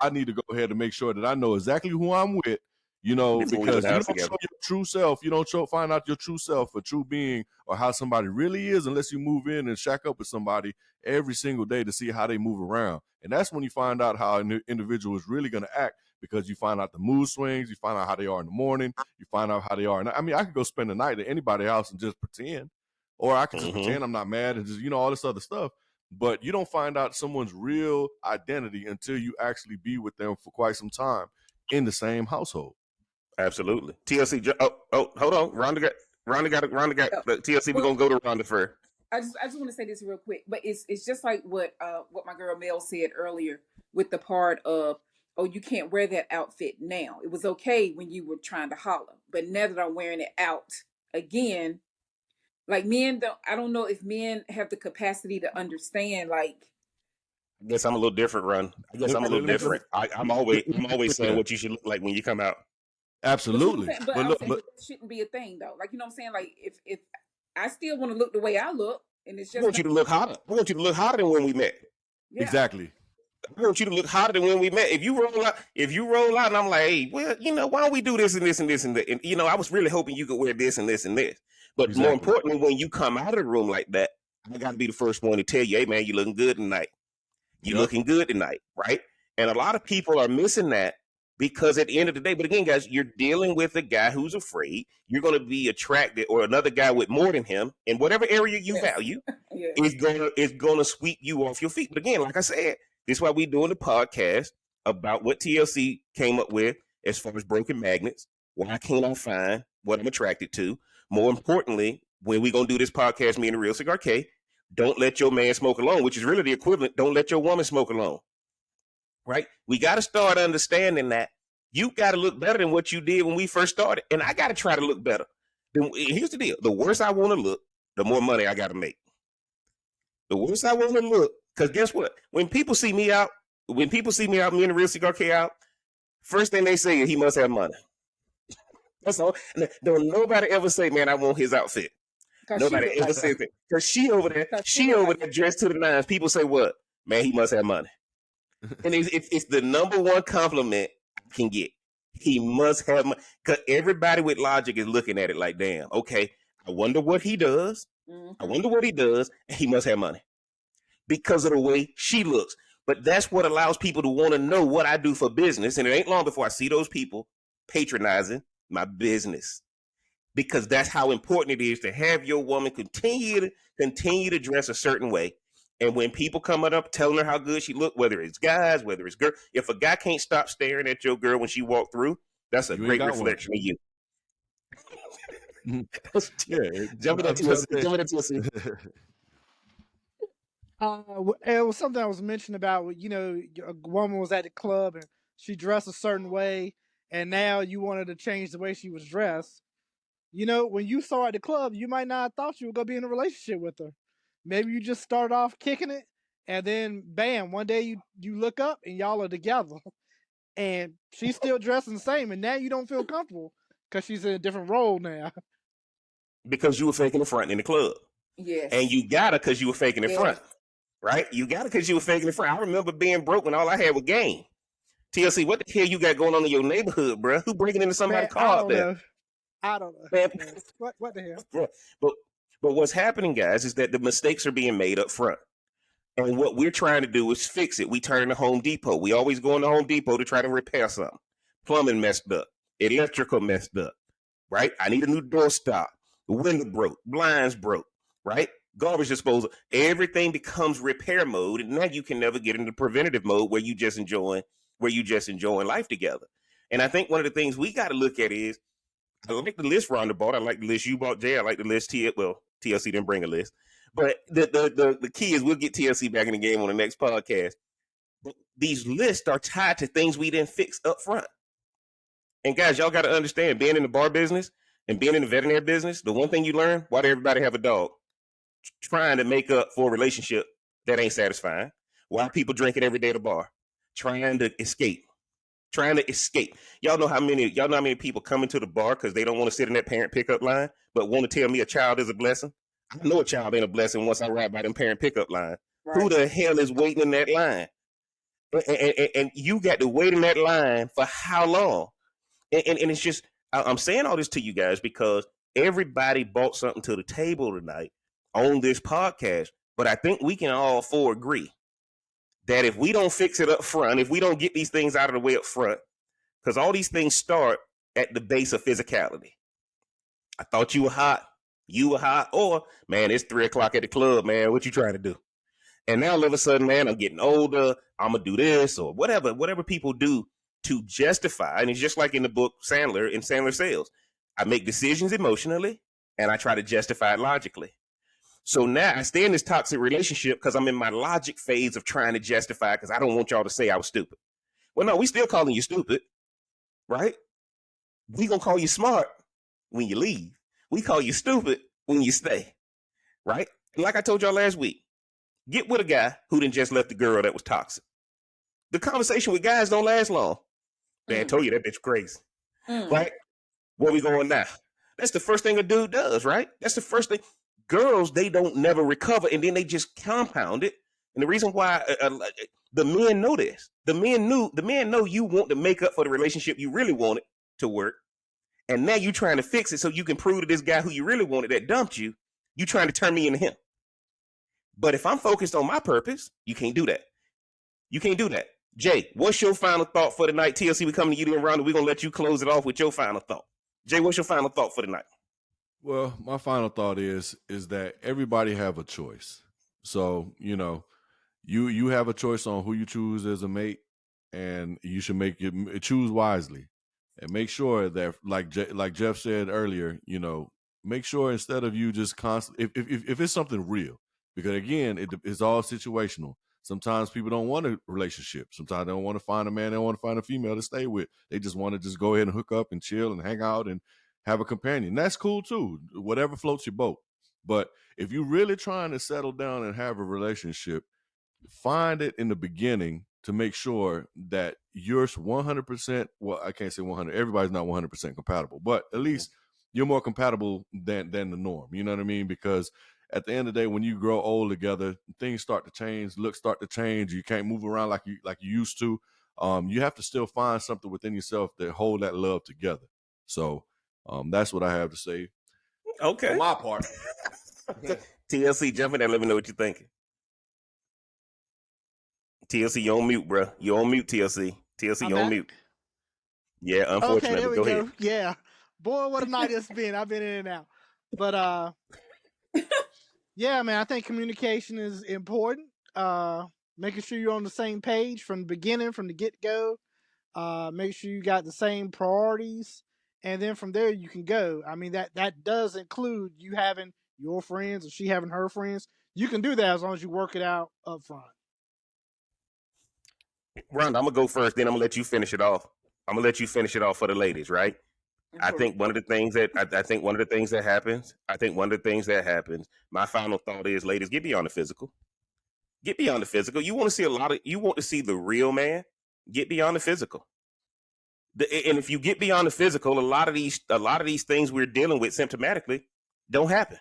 I need to go ahead and make sure that I know exactly who I'm with. Before we Because leave the you house don't together. show your true self. You don't find out your true self or true being or how somebody really is unless you move in and shack up with somebody every single day to see how they move around. And that's when you find out how an individual is really going to act, because you find out the mood swings, you find out how they are in the morning, you find out how they are. And I mean, I could go spend the night at anybody's house and just pretend, or I could just pretend I'm not mad and just, all this other stuff. But you don't find out someone's real identity until you actually be with them for quite some time in the same household. Absolutely. TLC. Hold on. Rhonda got TLC. We're gonna go to Rhonda first. I just want to say this real quick, but it's just like what my girl Mel said earlier with the part of, oh, you can't wear that outfit now. It was okay when you were trying to holler, but now that I'm wearing it out again, like I don't know if men have the capacity to understand, like, I guess I'm a little different, Ron. I guess I'm a little different. I'm always saying what you should look like when you come out. Absolutely. But I'm saying that shouldn't be a thing though. Like, you know what I'm saying? Like, if I still want to look the way I look, and it's I just want you to look hotter. I want you to look hotter than when we met. yeah. Exactly. I want you to look hotter than when we met. If you roll out and I'm like, hey, well, why don't we do this and this and this and that? And I was really hoping you could wear this and this and this. But Exactly. more importantly, when you come out of the room like that, I got to be the first one to tell you, hey man, you looking good tonight. You looking good tonight, right? And a lot of people are missing that, because at the end of the day, but again, guys, you're dealing with a guy who's afraid. You're going to be attracted, or another guy with more than him in whatever area you value is gonna sweep you off your feet. But again, like I said, this is why we're doing the podcast about what TLC came up with as far as broken magnets. Why can't I find what I'm attracted to? More importantly, when we're gonna do this podcast, me and the Real Cigar K, don't let your man smoke alone, which is really the equivalent. Don't let your woman smoke alone. Right? We got to start understanding that you got to look better than what you did when we first started. And I got to try to look better. Here's the deal. The worse I want to look, the more money I got to make. The worse I want to look, because guess what? When people see me out, me and the Real Cigar K out, first thing they say is he must have money. That's all. Don't nobody ever say, man, I want his outfit. Nobody ever says that. Because she over there dressed to the nines. People say what? Man, he must have money. And it's the number one compliment I can get. He must have money. Because everybody with logic is looking at it like, damn, okay, I wonder what he does. I wonder what he does. And he must have money. Because of the way she looks. But that's what allows people to want to know what I do for business. And it ain't long before I see those people patronizing my business. Because that's how important it is to have your woman continue to dress a certain way. And when people coming up telling her how good she look, whether it's guys, whether it's girl, if a guy can't stop staring at your girl when she walk through, that's a great reflection of you. Yeah, jumping into it. It was something I was mentioning about, a woman was at the club and she dressed a certain way, and now you wanted to change the way she was dressed. When you saw her at the club, you might not have thought you were going to be in a relationship with her. Maybe you just start off kicking it, and then bam, one day you look up and y'all are together, and she's still dressing the same, and now you don't feel comfortable because she's in a different role now. Because you were faking the front in the club. Yes. And you got her because you were faking the front. Right? You got her because you were faking the front. I remember being broke when all I had was game. TLC, what the hell you got going on in your neighborhood, bro? Who breaking into somebody's car out there? I don't know. Man. What the hell? Yeah. But what's happening, guys, is that the mistakes are being made up front. And what we're trying to do is fix it. We turn to Home Depot. We always go into Home Depot to try to repair something. Plumbing messed up. Electrical messed up. Right? I need a new doorstop. The window broke. Blinds broke. Right? Garbage disposal. Everything becomes repair mode. And now you can never get into preventative mode where you just enjoying life together. And I think one of the things we got to look at is, I like the list Rhonda bought. I like the list you bought, Jay. I like the list TLC didn't bring a list. But the key is we'll get TLC back in the game on the next podcast. But these lists are tied to things we didn't fix up front. And guys, y'all got to understand, being in the bar business and being in the veterinary business, the one thing you learn, why does everybody have a dog? Trying to make up for a relationship that ain't satisfying. Why people drinking every day at the bar? Trying to escape. Y'all know how many people come into the bar because they don't want to sit in that parent pickup line, but want to tell me a child is a blessing? I know a child ain't a blessing once I ride by them parent pickup line. Right. Who the hell is waiting in that line? And you got to wait in that line for how long? And it's just, I'm saying all this to you guys because everybody brought something to the table tonight on this podcast. But I think we can all four agree that if we don't fix it up front, if we don't get these things out of the way up front, because all these things start at the base of physicality. I thought you were hot. Or, man, it's 3:00 at the club, man. What you trying to do? And now all of a sudden, man, I'm getting older. I'm going to do this or whatever people do to justify. And it's just like in the book Sandler, in Sandler Sales. I make decisions emotionally and I try to justify it logically. So now I stay in this toxic relationship because I'm in my logic phase of trying to justify because I don't want y'all to say I was stupid. Well, no, we still calling you stupid, right? We going to call you smart when you leave. We call you stupid when you stay, right? And like I told y'all last week, get with a guy who didn't just left the girl that was toxic. The conversation with guys don't last long. Man, I told you that bitch crazy, right? Where we going now? That's the first thing a dude does, right? That's the first thing. Girls, they don't never recover, and then they just compound it. And the reason why the men know this, the men know you want to make up for the relationship you really wanted to work, and now you trying to fix it so you can prove to this guy who you really wanted that dumped you, you trying to turn me into him. But if I'm focused on my purpose, you can't do that. You can't do that. Jay, what's your final thought for the night? TLC, we coming to you and Rhonda. We're gonna let you close it off with your final thought. Jay, what's your final thought for the night? Well, my final thought is that everybody have a choice. So, you have a choice on who you choose as a mate, and you should choose wisely, and make sure that, like Jeff said earlier, make sure instead of you just constantly, if it's something real, because again, it's all situational. Sometimes people don't want a relationship. Sometimes they don't want to find a man. They don't want to find a female to stay with. They just want to just go ahead and hook up and chill and hang out and have a companion. That's cool too. Whatever floats your boat. But if you're really trying to settle down and have a relationship, find it in the beginning to make sure that you're 100%. Well, I can't say 100. Everybody's not 100% compatible, but at least you're more compatible than the norm. You know what I mean? Because at the end of the day, when you grow old together, things start to change, looks start to change. You can't move around like you used to. You have to still find something within yourself that hold that love together. So that's what I have to say. Okay. For my part. TLC, jump in there. Let me know what you're thinking. TLC, you're on mute, bro. You're on mute, TLC. TLC, you're on mute. Yeah, unfortunately. Okay, there we go go. ahead. Yeah. Boy, what a night it's been. I've been in and out. But yeah, man, I think communication is important. Making sure you're on the same page from the beginning, from the get-go. Make sure you got the same priorities. And then from there you can go. I mean, that does include you having your friends or she having her friends. You can do that as long as you work it out up front. Rhonda, I'm going to go first, then I'm going to let you finish it off. I'm going to let you finish it off for the ladies, right? I think one of the things that happens, my final thought is, ladies, get beyond the physical. Get beyond the physical. You want to see the real man, get beyond the physical. And if you get beyond the physical, a lot of these things we're dealing with symptomatically don't happen.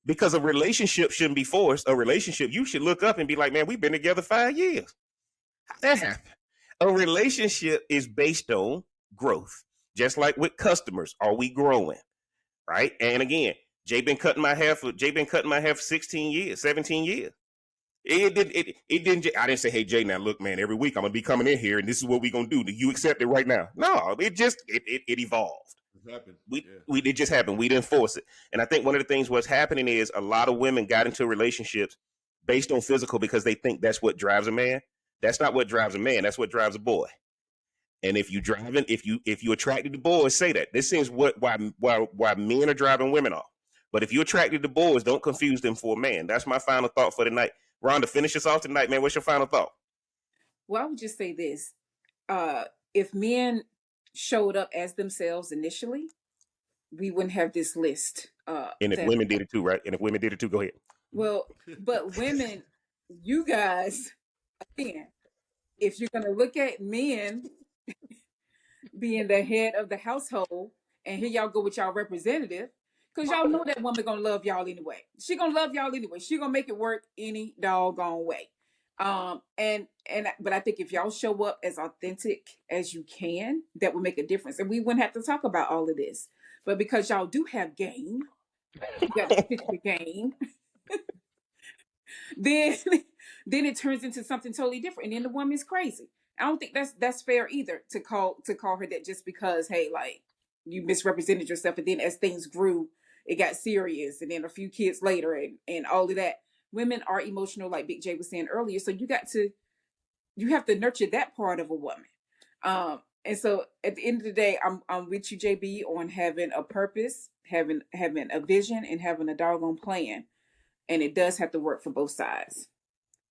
Because a relationship shouldn't be forced. A relationship, you should look up and be like, man, we've been together 5 years. How'd that happen? A relationship is based on growth. Just like with customers, are we growing? Right? And again, Jay been cutting my hair for 16 years, 17 years. I didn't say, hey, Jay, now look, man, every week I'm going to be coming in here and this is what we're going to do. Do you accept it right now? No, it evolved. It just happened. We didn't force it. And I think one of the things what's happening is a lot of women got into relationships based on physical because they think that's what drives a man. That's not what drives a man. That's what drives a boy. And if you attracted to boys, say that. This is why men are driving women off. But if you're attracted to boys, don't confuse them for a man. That's my final thought for the night. Rhonda, finish us off tonight, man. What's your final thought? Well, I would just say this. If men showed up as themselves initially, we wouldn't have this list. And if women did it too, right? And if women did it too, go ahead. Well, but women, you guys, again, if you're going to look at men being the head of the household, and here y'all go with y'all representative, because y'all know that woman gonna love y'all anyway. She gonna love y'all anyway. She gonna make it work any doggone way. But I think if y'all show up as authentic as you can, that would make a difference, and we wouldn't have to talk about all of this. But because y'all do have game, you got to pick the game. then it turns into something totally different, and then the woman's crazy. I don't think that's fair either to call her that just because, hey, like, you misrepresented yourself, and then as things grew, it got serious, and then a few kids later, and all of that. Women are emotional, like Big J was saying earlier, so you have to nurture that part of a woman. And so at the end of the day, I'm with you, JB, on having a purpose, having a vision, and having a doggone plan. And it does have to work for both sides.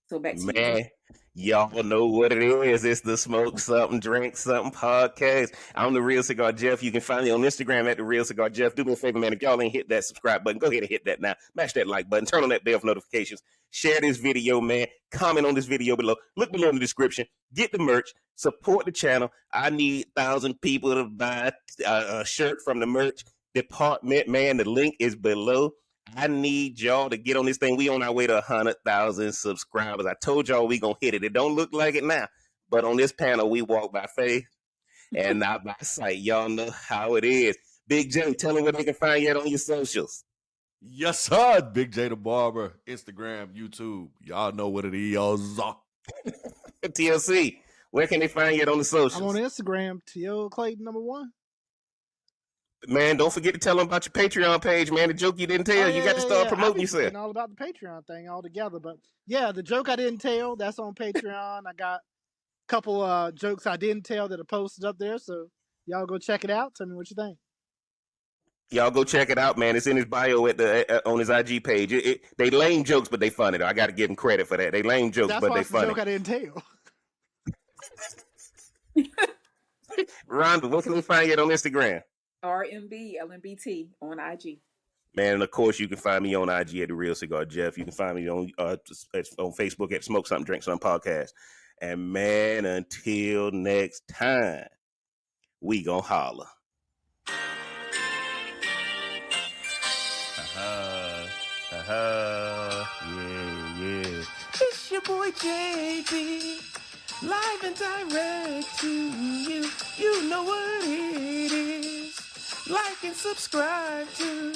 So back to you. Man, y'all know what it is. It's the Smoke Something, Drink Something podcast. I'm the Real Cigar Jeff. You can find me on Instagram at the Real Cigar Jeff. Do me a favor, man. If y'all ain't hit that subscribe button, go ahead and hit that now. Mash that like button. Turn on that bell for notifications. Share this video, man. Comment on this video below. Look below in the description. Get the merch. Support the channel. I need 1,000 people to buy a shirt from the merch department, man. The link is below. I need y'all to get on this thing. We on our way to 100,000 subscribers. I told y'all we gonna hit it. It don't look like it now, but on this panel we walk by faith and not by sight. Y'all know how it is. Big J, tell them where they can find you at on your socials. Yes, sir. Big J the Barber, Instagram, YouTube. Y'all know what it is. TLC, where can they find you at on the socials? I'm on Instagram, T.O. Clayton #1. Man, don't forget to tell them about your Patreon page, man. The joke you didn't tell. You got to start promoting yourself. All about the Patreon thing altogether. But yeah, the joke I didn't tell, that's on Patreon. I got a couple jokes I didn't tell that are posted up there. So y'all go check it out. Tell me what you think. Y'all go check it out, man. It's in his bio on his IG page. They lame jokes, but they funny, though. I got to give him credit for that. They lame jokes, but they funny. That's the joke I didn't tell. Rhonda, where can we find you on Instagram? RMB LMBT on IG. Man, and of course, you can find me on IG at The Real Cigar Jeff. You can find me on Facebook at Smoke Something, Drink Something Podcast. And man, until next time, we gon' holler. Yeah. It's your boy JB, live and direct to you. You know what it is. Like and subscribe to.